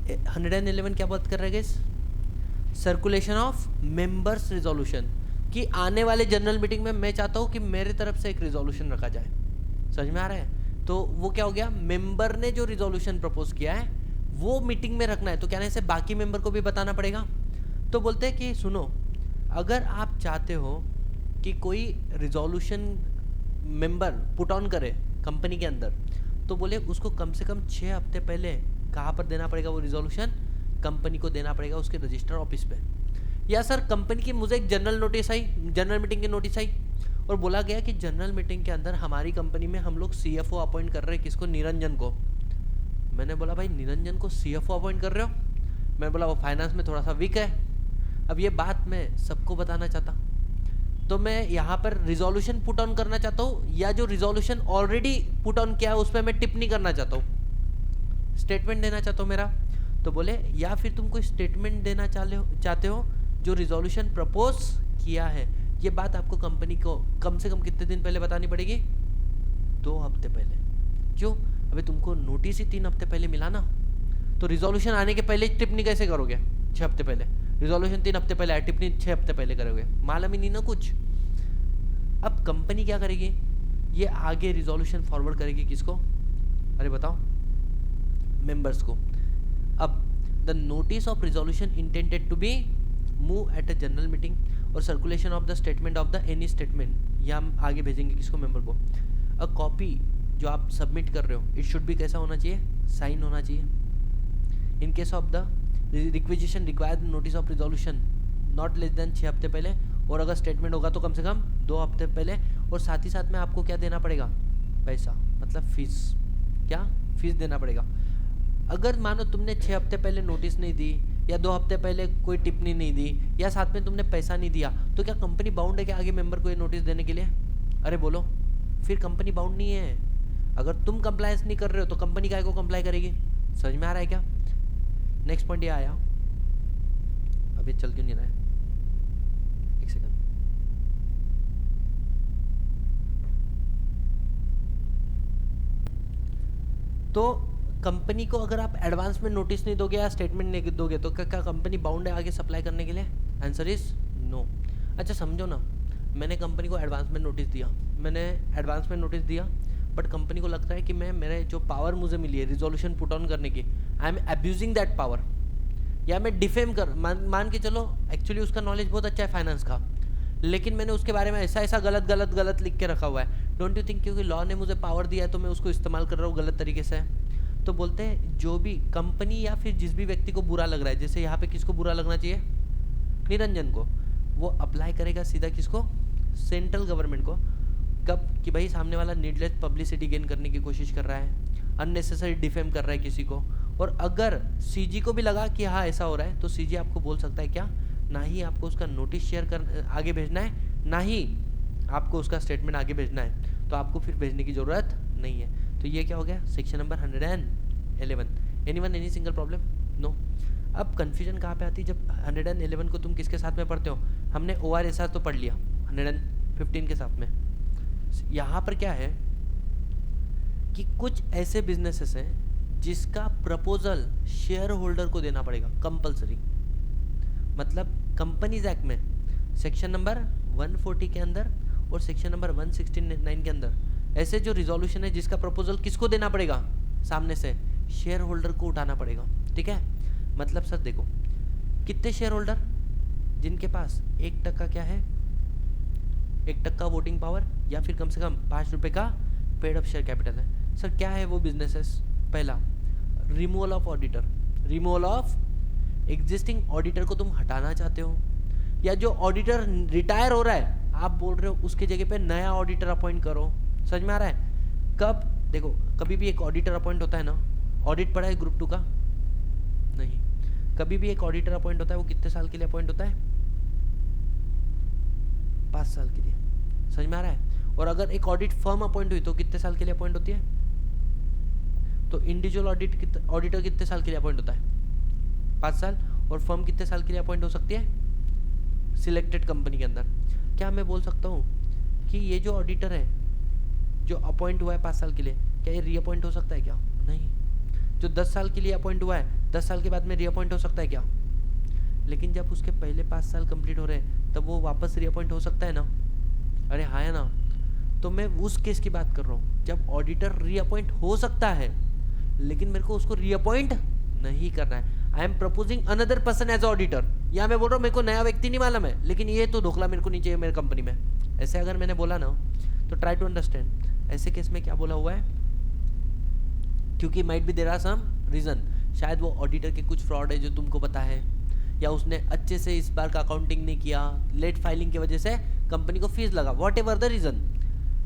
111 क्या बात कर रहे हैं guys? Circulation of members resolution, कि आने वाले जनरल मीटिंग में मैं चाहता हूँ कि मेरे तरफ से एक रिजोल्यूशन रखा जाए। समझ में आ रहा है? तो वो क्या हो गया? मेंबर ने जो रिजोल्यूशन प्रपोज किया है वो मीटिंग में रखना है। तो क्या से बाकी मेंबर को भी बताना पड़ेगा। तो बोलते हैं कि सुनो, अगर आप चाहते हो कि कोई रिजोल्यूशन मेंबर पुट ऑन करे कंपनी के अंदर, तो बोले उसको कम से कम 6 हफ्ते पहले कहाँ पर देना पड़ेगा? वो रिजोल्यूशन कंपनी को देना पड़ेगा उसके रजिस्टर ऑफिस पे। या सर कंपनी की मुझे एक जनरल नोटिस आई, जनरल मीटिंग की नोटिस आई और बोला गया कि जनरल मीटिंग के अंदर हमारी कंपनी में हम लोग सीएफओ अपॉइंट कर रहे हैं। किसको? निरंजन को। मैंने बोला भाई निरंजन को सीएफओ अपॉइंट कर रहे हो? मैं बोला वो फाइनेंस में थोड़ा सा वीक है। अब ये बात मैं सबको बताना चाहता, तो मैं यहाँ पर रिजोल्यूशन पुट ऑन करना चाहता हूँ या जो रिजोल्यूशन ऑलरेडी पुट ऑन किया है उस पर मैं टिप्पणी करना चाहता हूँ, स्टेटमेंट देना चाहता हूँ मेरा। तो बोले या फिर तुम कोई स्टेटमेंट देना चाहते हो जो रिजोल्यूशन प्रपोज किया है। ये बात आपको कंपनी को कम से कम कितने दिन पहले बतानी पड़ेगी? 2 हफ्ते पहले। क्यों? अभी तुमको नोटिस ही 3 हफ्ते पहले मिला ना, तो रिजोल्यूशन आने के पहले टिप्पणी कैसे करोगे? 6 हफ्ते पहले। रिजोल्यूशन 3 हफ्ते पहले आया, टिप्पणी 6 हफ्ते पहले करोगे, मालूम ही नहीं ना कुछ। अब कंपनी क्या करेगी? ये आगे रिजोल्यूशन फॉरवर्ड करेगी किसको? अरे बताओ, मेंबर्स को। अब the notice of resolution intended to be move at a general meeting और circulation of the statement of the any statement, ये हम आगे भेजेंगे किसको? मेंबर को। अ कॉपी जो आप सबमिट कर रहे हो, इट शुड भी कैसा होना चाहिए? साइन होना चाहिए। In case of the requisition required notice of resolution not less than 6 हफ्ते पहले, और अगर स्टेटमेंट होगा तो कम से कम 2 हफ्ते पहले। और साथ ही साथ में आपको क्या देना पड़ेगा? पैसा, मतलब फीस। क्या? फीस देना पड़ेगा। अगर मानो तुमने 6 हफ्ते पहले नोटिस नहीं दी या 2 हफ्ते पहले कोई टिप्पणी नहीं दी या साथ में तुमने पैसा नहीं दिया, तो क्या कंपनी बाउंड है कि आगे मेंबर को ये नोटिस देने के लिए? अरे बोलो, फिर कंपनी बाउंड नहीं है। अगर तुम कंप्लायंस नहीं कर रहे हो तो कंपनी काय को कंप्लाई करेगी? समझ में आ रहा है क्या? नेक्स्ट पॉइंट ये आया, अभी चल क्यों नहीं रहा है? एक सेकंड। तो कंपनी को अगर आप एडवांस में नोटिस नहीं दोगे या स्टेटमेंट नहीं दोगे तो क्या कंपनी बाउंड है आगे सप्लाई करने के लिए? Answer is no. अच्छा समझो ना, मैंने कंपनी को एडवांस में नोटिस दिया, बट कंपनी को लगता है कि मेरे जो पावर मुझे मिली है रिजोल्यूशन पुट ऑन करने की, I am abusing that power, या मैं डिफेम मान के चलो एक्चुअली उसका नॉलेज बहुत अच्छा है फाइनेंस का, लेकिन मैंने उसके बारे में ऐसा गलत लिख के रखा हुआ है। डोंट यू थिंक क्योंकि लॉ ने मुझे पावर दिया है तो मैं उसको इस्तेमाल कर रहा हूँ गलत तरीके से? तो बोलते हैं जो भी कंपनी या फिर जिस भी व्यक्ति को बुरा लग रहा है, जैसे यहाँ पे किसको बुरा लगना चाहिए? निरंजन को। वो अप्लाई करेगा सीधा किसको? सेंट्रल गवर्नमेंट को। कब? कि भाई सामने वाला नीडलेस पब्लिसिटी गेन करने की कोशिश कर रहा है, अननेसेसरी डिफेम कर रहा है किसी को। और अगर सीजी को भी लगा कि हाँ ऐसा हो रहा है, तो सीजी आपको बोल सकता है क्या? ना ही आपको उसका नोटिस शेयर कर आगे भेजना है, ना ही आपको उसका स्टेटमेंट आगे भेजना है, तो आपको फिर भेजने की ज़रूरत नहीं है। तो ये क्या हो गया? Section number 111। Anyone any single problem? No. अब कन्फ्यूजन कहाँ पे आती है? जब 111 को तुम किसके साथ में पढ़ते हो? हमने ORSR तो पढ़ लिया 115 के साथ में। यहाँ पर क्या है कि कुछ ऐसे बिजनेसेस हैं जिसका प्रपोजल शेयर होल्डर को देना पड़ेगा कंपलसरी। मतलब कंपनीज एक्ट में सेक्शन नंबर 140 के अंदर और सेक्शन नंबर 169 के अंदर ऐसे जो रिजोल्यूशन है जिसका प्रपोजल किसको देना पड़ेगा? सामने से शेयर होल्डर को उठाना पड़ेगा। ठीक है, मतलब सर देखो कितने शेयर होल्डर जिनके पास 1% क्या है, 1% वोटिंग पावर या फिर कम से कम 5 रुपए का पेड अप शेयर कैपिटल है। सर क्या है वो बिजनेसेस? पहला, removal of auditor. Removal of existing auditor को तुम हटाना चाहते हो, या जो ऑडिटर रिटायर हो रहा है आप बोल रहे हो उसके जगह पे नया ऑडिटर अपॉइंट करो। समझ में आ रहा है? कब देखो, कभी भी एक ऑडिटर अपॉइंट होता है ना, ऑडिट पढ़ा है ग्रुप 2 का? नहीं। कभी भी एक ऑडिटर अपॉइंट होता है वो कितने साल के लिए अपॉइंट होता है? 5 साल के लिए। समझ में आ रहा है? और अगर एक ऑडिट फर्म अपॉइंट हुई तो कितने साल के लिए अपॉइंट होती है? तो इंडिविजुअल ऑडिटर कितने साल के लिए अपॉइंट होता है? 5 साल। और फर्म कितने साल के लिए अपॉइंट हो सकती है सिलेक्टेड कंपनी के अंदर? क्या मैं बोल सकता हूँ कि ये जो ऑडिटर है जो अपॉइंट हुआ है 5 साल के लिए, क्या ये रीअपॉइंट हो सकता है क्या? नहीं। जो 10 साल के लिए अपॉइंट हुआ है 10 साल के बाद में रीअपॉइंट हो सकता है क्या? लेकिन जब उसके पहले 5 साल कंप्लीट हो रहे हैं तब वो वापस रीअपॉइंट हो सकता है ना? अरे हाँ है ना? तो मैं उस केस की बात कर रहा हूँ जब ऑडिटर रीअपॉइंट हो सकता है लेकिन मेरे को उसको रीअपॉइंट नहीं करना है। I am proposing another person as auditor. या मैं बोल रहा हूँ मेरे को नया व्यक्ति नहीं मालूम है लेकिन ये तो ढोकला मेरे को नहीं चाहिए मेरे कंपनी में। ऐसे अगर मैंने बोला ना तो ट्राई टू अंडरस्टैंड ऐसे केस में क्या बोला हुआ है, क्योंकि might be there are some reason. शायद वो ऑडिटर के कुछ फ्रॉड है जो तुमको पता है, या उसने अच्छे से इस बार का अकाउंटिंग नहीं किया, लेट फाइलिंग की वजह से कंपनी को फीस लगा, वॉट एवर द रीजन।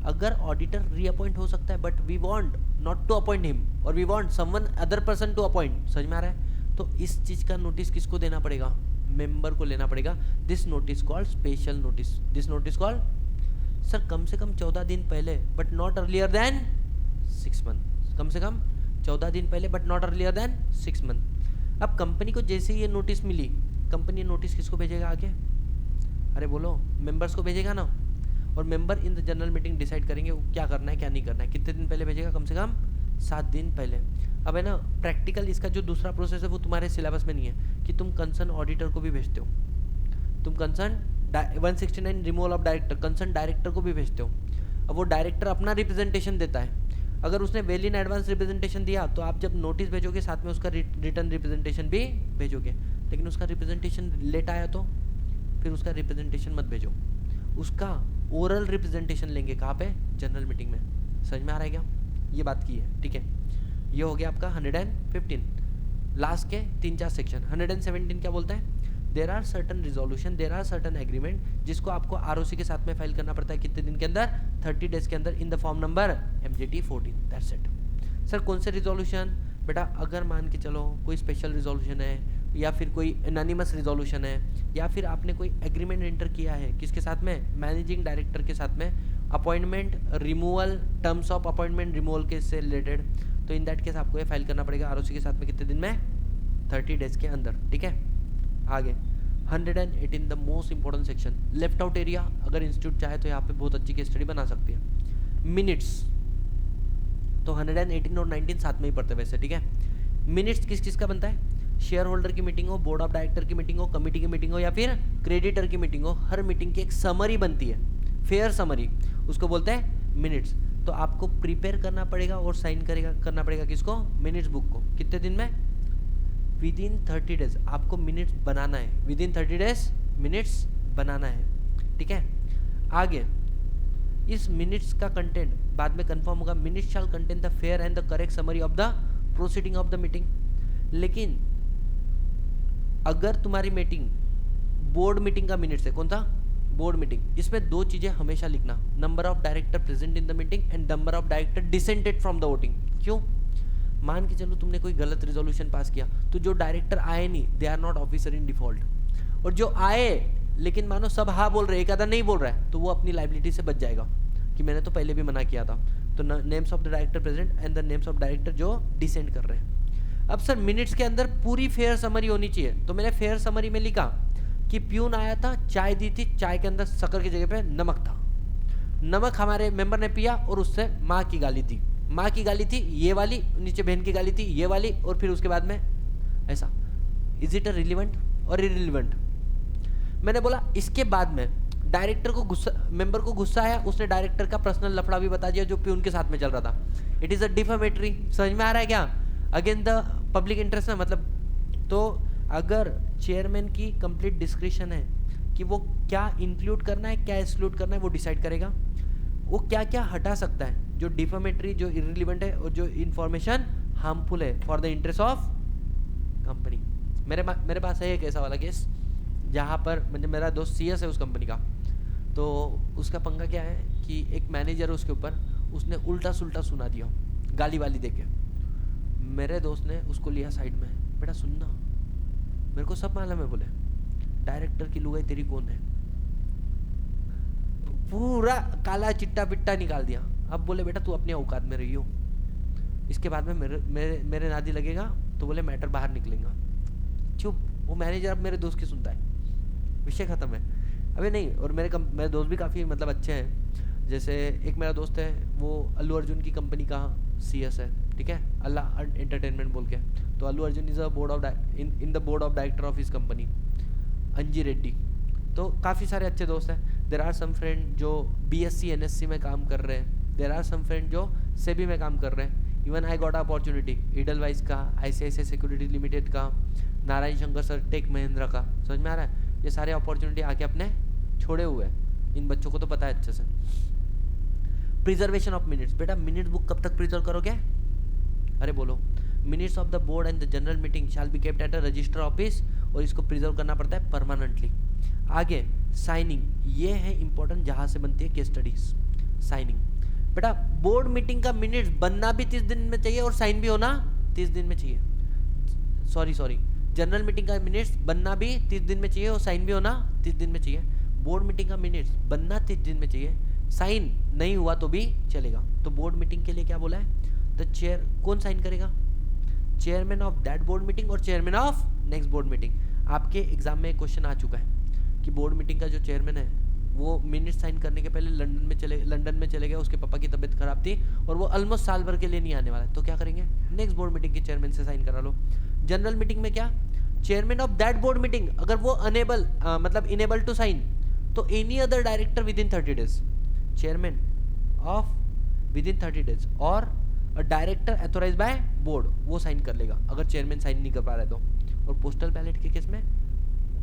अगर ऑडिटर रीअपॉइंट हो सकता है but we want not to appoint him और we want someone other person to appoint. समझ में आ रहा है? तो इस चीज का नोटिस किसको देना पड़ेगा? मेंबर को लेना पड़ेगा। This notice called special notice. This notice called sir कम से कम 14 दिन पहले but not earlier than 6 month. कम से कम 14 दिन पहले but not earlier than 6 month. अब कंपनी को जैसे ही ये नोटिस मिली, कंपनी नोटिस किसको भेजेगा आगे? अरे बोलो, मेंबर्स को भेजेगा ना। और member in the general meeting decide करेंगे क्या करना है क्या नहीं करना है। कितने दिन पहले भेजेगा? कम से कम 7 दिन पहले। अब है ना प्रैक्टिकल इसका जो दूसरा प्रोसेस है वो तुम्हारे सिलेबस में नहीं है कि तुम कंसर्न ऑडिटर को भी भेजते हो, तुम concern 169 removal of director concern director को भी भेजते हो। अब वो डायरेक्टर अपना रिप्रेजेंटेशन देता है। अगर उसने वेल इन एडवांस रिप्रेजेंटेशन दिया तो आप जब नोटिस भेजोगे साथ में उसका रिटर्न रिप्रेजेंटेशन भी भेजोगे। लेकिन उसका रिप्रेजेंटेशन लेट आया तो फिर उसका रिप्रेजेंटेशन मत भेजो, उसका ओरल रिप्रेजेंटेशन लेंगे। कहाँ पे? जनरल मीटिंग में। समझ में आ रहा है क्या? ये बात की है। ठीक है, ये हो गया आपका 115 लास्ट के 3-4 सेक्शन। 117 क्या बोलता है? There are certain resolution, there are certain agreement जिसको आपको आरओसी के साथ में फाइल करना पड़ता है। कितने दिन के अंदर? 30 डेज के अंदर in the form number MJT 14। That's it. Sir कौन से रिजोल्यूशन? बेटा अगर मान के चलो कोई स्पेशल रिजोल्यूशन है या फिर कोई एनानिमस रिजोल्यूशन है या फिर आपने कोई एग्रीमेंट एंटर किया है किसके साथ में? मैनेजिंग डायरेक्टर के साथ में, appointment removal, terms of appointment removal के से रिलेटेड, तो इन दैट केस आपको ये फाइल करना पड़ेगा आरओसी के साथ में। कितने दिन में? 30 डेज के अंदर। ठीक है, आगे 118 the most important section, left out area. अगर इंस्टीट्यूट चाहे तो यहाँ पे बहुत अच्छी केस स्टडी बना सकती है। मिनट्स तो 118 और 19 साथ में ही पढ़ते वैसे। ठीक है, मिनट्स किस किस का बनता है? शेयर होल्डर की मीटिंग हो, बोर्ड ऑफ डायरेक्टर की मीटिंग हो, कमिटी की मीटिंग हो या फिर क्रेडिटर की मीटिंग हो, हर मीटिंग की एक समरी बनती है, फेयर समरी, उसको बोलते हैं मिनट्स। तो आपको प्रिपेयर करना पड़ेगा और साइन करना पड़ेगा किसको? मिनट्स बुक को। कितने दिन में? विद इन 30 डेज आपको मिनट्स बनाना है। विद इन 30 डेज मिनट्स बनाना है। ठीक है, आगे इस मिनट्स का कंटेंट बाद में कंफर्म होगा। Minutes shall contain the fair and the correct summary of the proceeding of the meeting. लेकिन अगर तुम्हारी मीटिंग बोर्ड मीटिंग का मिनट्स है, कौन सा? बोर्ड मीटिंग, इसमें 2 चीजें हमेशा लिखना, number of director present in the meeting and number of director dissented from the voting. क्यों? मान के चलो तुमने कोई गलत रिजोल्यूशन पास किया तो जो डायरेक्टर आए नहीं, they are not officer in default, और जो आए लेकिन मानो सब हाँ बोल रहे, एक आधा नहीं बोल रहा है, तो वो अपनी लाइबिलिटी से बच जाएगा कि मैंने तो पहले भी मना किया था। तो names of the director present and the names of director जो डिसेंड कर रहे हैं। अब सर मिनट्स के अंदर पूरी फेयर समरी होनी चाहिए, तो मैंने फेयर समरी में लिखा कि प्यून आया था, चाय दी थी, चाय के अंदर शक्कर की जगह पे नमक था, नमक हमारे मेंबर ने पिया और उससे माँ की गाली थी, माँ की गाली थी ये वाली, नीचे बहन की गाली थी ये वाली, और फिर उसके बाद में ऐसा। इज इट अ रिलीवेंट और इरिलीवेंट? मैंने बोला इसके बाद में डायरेक्टर को गुस्सा, मेंबर को गुस्सा आया, उसने डायरेक्टर का पर्सनल लफड़ा भी बता दिया जो प्यून के साथ में चल रहा था। It is a defamatory. समझ में आ रहा है क्या? अगेन द पब्लिक इंटरेस्ट ना, मतलब तो अगर चेयरमैन की कंप्लीट डिस्क्रिप्शन है कि वो क्या इंक्लूड करना है क्या एक्सक्लूड करना है, वो डिसाइड करेगा। वो क्या क्या हटा सकता है जो डिफेमेटरी, जो इररिलेवेंट है, और जो इन्फॉर्मेशन हार्मफुल है for the interest of company. मेरे पास है एक ऐसा वाला केस जहाँ पर मतलब मेरा दोस्त सीएस है उस कंपनी का, तो उसका पंगा क्या है कि एक मैनेजर है उसके ऊपर, उसने उल्टा सुल्टा सुना दिया गाली वाली देके। मेरे दोस्त ने उसको लिया साइड में, बेटा सुनना, मेरे को सब मालूम है, बोले डायरेक्टर की लुगाई तेरी कौन है, पूरा काला चिट्टा पिट्टा निकाल दिया। अब बोले बेटा तू अपने औकात में रही हो, इसके बाद में मेरे नादी लगेगा तो बोले मैटर बाहर निकलेगा। चुप। वो मैनेजर अब मेरे दोस्त की सुनता है, विषय खत्म है। अबे नहीं, और मेरे दोस्त भी काफ़ी मतलब अच्छे हैं। जैसे एक मेरा दोस्त है वो अल्लू अर्जुन की कंपनी का सीएस है, ठीक है, अल्लाह एंटरटेनमेंट बोल के। तो Allu Arjun is a board of in the board of director of his company, Anji Reddy. तो काफ़ी सारे अच्छे दोस्त हैं। देर आर सम फ्रेंड जो बीएससी एनएससी में काम कर रहे हैं, देर आर सम फ्रेंड जो सेबी में काम कर रहे हैं। Even I got opportunity Edelweiss का, आईसीआईसीआई सिक्योरिटी लिमिटेड का, नारायण शंकर सर टेक महिंद्रा का। समझ में आ रहा है? ये सारे अपॉर्चुनिटी आके अपने छोड़े हुए हैं, इन बच्चों को तो पता है अच्छे से। प्रिजर्वेशन ऑफ मिनट्स, बेटा मिनट बुक कब तक प्रिजर्व करोगे? अरे बोलो, minutes of the board and the general meeting shall be kept at a resistor office, और इसको प्रिजर्व करना पड़ता है परमानेंटली। आगे साइनिंग, ये है इंपॉर्टेंट, जहां से बनती है केस स्टडीज। साइनिंग, बेटा बोर्ड मीटिंग का मिनट्स बनना भी 30 दिन में चाहिए और साइन भी होना 30 दिन में चाहिए। सॉरी, जनरल मीटिंग का मिनट्स बनना भी 30 दिन में चाहिए और साइन भी होना 30 दिन में चाहिए। बोर्ड मीटिंग का मिनट्स बनना 30 दिन में चाहिए, साइन नहीं हुआ तो भी चलेगा। तो बोर्ड मीटिंग के लिए क्या बोला है? द चेयर, कौन साइन करेगा? Chairman of that board meeting और chairman of next board meeting. आपके एग्जाम में एक क्वेश्चन आ चुका है कि बोर्ड मीटिंग का जो चेयरमैन है वो मिनट साइन करने के पहले लंदन में चले गए, उसके पापा की तबीयत खराब थी और वो ऑलमोस्ट साल भर के लिए नहीं आने वाला है। तो क्या करेंगे? नेक्स्ट बोर्ड मीटिंग के चेयरमैन से साइन करा लो। जनरल मीटिंग में क्या? Chairman of that board meeting, अगर वो अनेबल मतलब इनेबल टू साइन, तो any other director with in 30 days, chairman of with in 30 days और डायरेक्टर अथोराइज बाय बोर्ड, वो साइन कर लेगा अगर चेयरमैन साइन नहीं कर पा रहा है तो। और पोस्टल बैलेट के केस में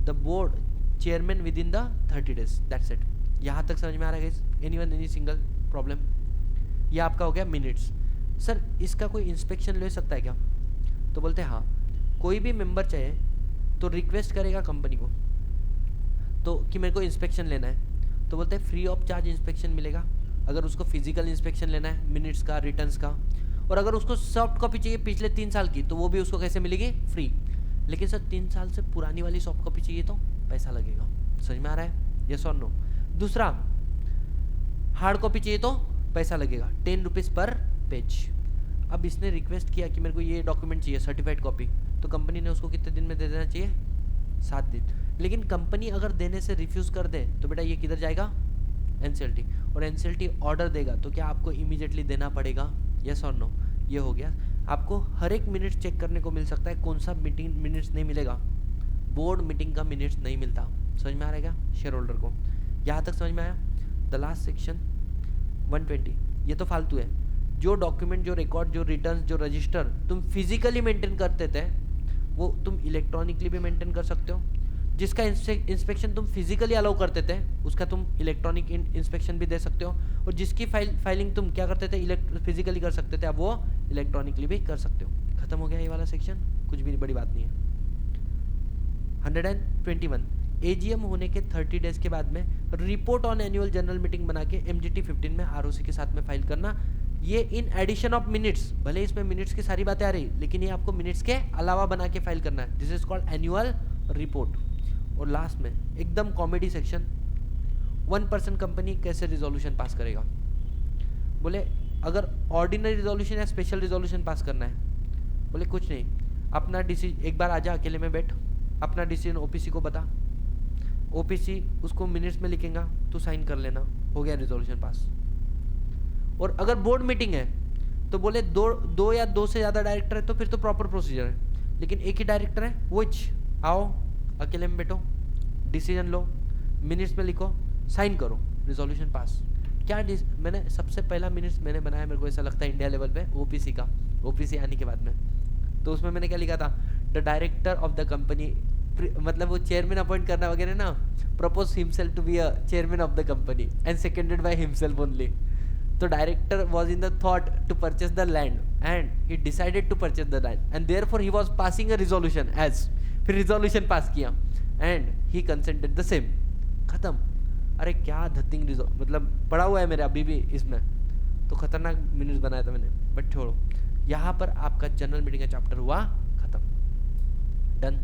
the board chairman with in the 30 days, that's it. यहाँ तक समझ में आ रहा है guys? Anyone any single problem? ये आपका हो गया मिनट्स। सर इसका कोई इंस्पेक्शन ले सकता है क्या? तो बोलते हैं हाँ, कोई भी मेंबर चाहे तो रिक्वेस्ट करेगा कंपनी को तो कि मेरे को इंस्पेक्शन लेना है, तो बोलते हैं फ्री ऑफ चार्ज इंस्पेक्शन मिलेगा। अगर उसको फिजिकल इंस्पेक्शन लेना है मिनट्स का, रिटर्न्स का, और अगर उसको सॉफ्ट कॉपी चाहिए पिछले 3 साल की, तो वो भी उसको कैसे मिलेगी? फ्री। लेकिन सर 3 साल से पुरानी वाली सॉफ्ट कॉपी चाहिए तो पैसा लगेगा। समझ में आ रहा है? यस और नो? दूसरा, हार्ड कॉपी चाहिए तो पैसा लगेगा, 10 रुपीज़ पर पेज। अब इसने रिक्वेस्ट किया कि मेरे को ये डॉक्यूमेंट चाहिए सर्टिफाइड कॉपी, तो कंपनी ने उसको कितने दिन में दे देना चाहिए? 7 दिन। लेकिन कंपनी अगर देने से रिफ्यूज़ कर दे तो बेटा ये किधर जाएगा? एनसीएलटी। और एनसीएलटी ऑर्डर देगा तो क्या आपको इमीडिएटली देना पड़ेगा? यस और नो? ये हो गया। आपको हर एक मिनट चेक करने को मिल सकता है, कौन सा मीटिंग मिनट्स नहीं मिलेगा? बोर्ड मीटिंग का मिनट्स नहीं मिलता। समझ में आ रहा है क्या शेयर होल्डर को? यहाँ तक समझ में आया? द लास्ट सेक्शन 120, ये तो फालतू है। जो डॉक्यूमेंट, जो रिकॉर्ड, जो रिटर्न, जो रजिस्टर तुम फिजिकली मेंटेन करते थे वो तुम इलेक्ट्रॉनिकली भी मेंटेन कर सकते हो। जिसका इंस्पेक्शन तुम फिजिकली अलाउ करते थे उसका तुम इलेक्ट्रॉनिक इंस्पेक्शन भी दे सकते हो, और जिसकी फाइलिंग तुम क्या करते थे? फिजिकली कर सकते थे, अब वो इलेक्ट्रॉनिकली भी कर सकते हो। खत्म हो गया ये वाला सेक्शन, कुछ भी बड़ी बात नहीं है। 121, एजीएम होने के 30 डेज के बाद में report on annual general meeting बना के MGT 15 में आरओसी के साथ में फाइल करना। ये इन एडिशन ऑफ मिनट्स, भले इसमें मिनट्स की सारी बातें आ रही लेकिन ये आपको मिनट्स के अलावा बना के फाइल करना है। This is called annual report. और लास्ट में एकदम कॉमेडी सेक्शन, 1% कंपनी कैसे रिजोल्यूशन पास करेगा? बोले अगर ऑर्डिनरी रिजोल्यूशन या स्पेशल रिजोल्यूशन पास करना है, बोले कुछ नहीं, अपना डिसीजन एक बार आजा, अकेले में बैठ, अपना डिसीजन ओपीसी को बता, ओपीसी उसको मिनट्स में लिखेगा, तू साइन कर लेना, हो गया रिजोल्यूशन पास। और अगर बोर्ड मीटिंग है तो बोले दो या दो से ज़्यादा डायरेक्टर है तो फिर तो प्रॉपर प्रोसीजर है, लेकिन एक ही डायरेक्टर है, वो आओ अकेले में बैठो, डिसीजन लो, मिनट्स में लिखो, साइन करो, रिजोल्यूशन पास। क्या मैंने सबसे पहला मिनट्स मैंने बनाया, मेरे को ऐसा लगता है इंडिया लेवल पे ओपीसी का, ओपीसी आने के बाद में, तो उसमें मैंने क्या लिखा था, the director of the company, मतलब वो चेयरमैन अपॉइंट करना वगैरह ना, propose himself to be a chairman of the company and seconded by himself only. तो director was in the thought to purchase the land and he decided to purchase the land and therefore he was passing a resolution as, फिर resolution पास किया and he consented the same, खत्म। अरे क्या धतिंग मतलब पढ़ा हुआ है मेरे अभी भी इसमें, तो खतरनाक मिनट्स बनाया था मैंने, बट छोड़ो। यहाँ पर आपका जनरल मीटिंग का चैप्टर हुआ खत्म, डन।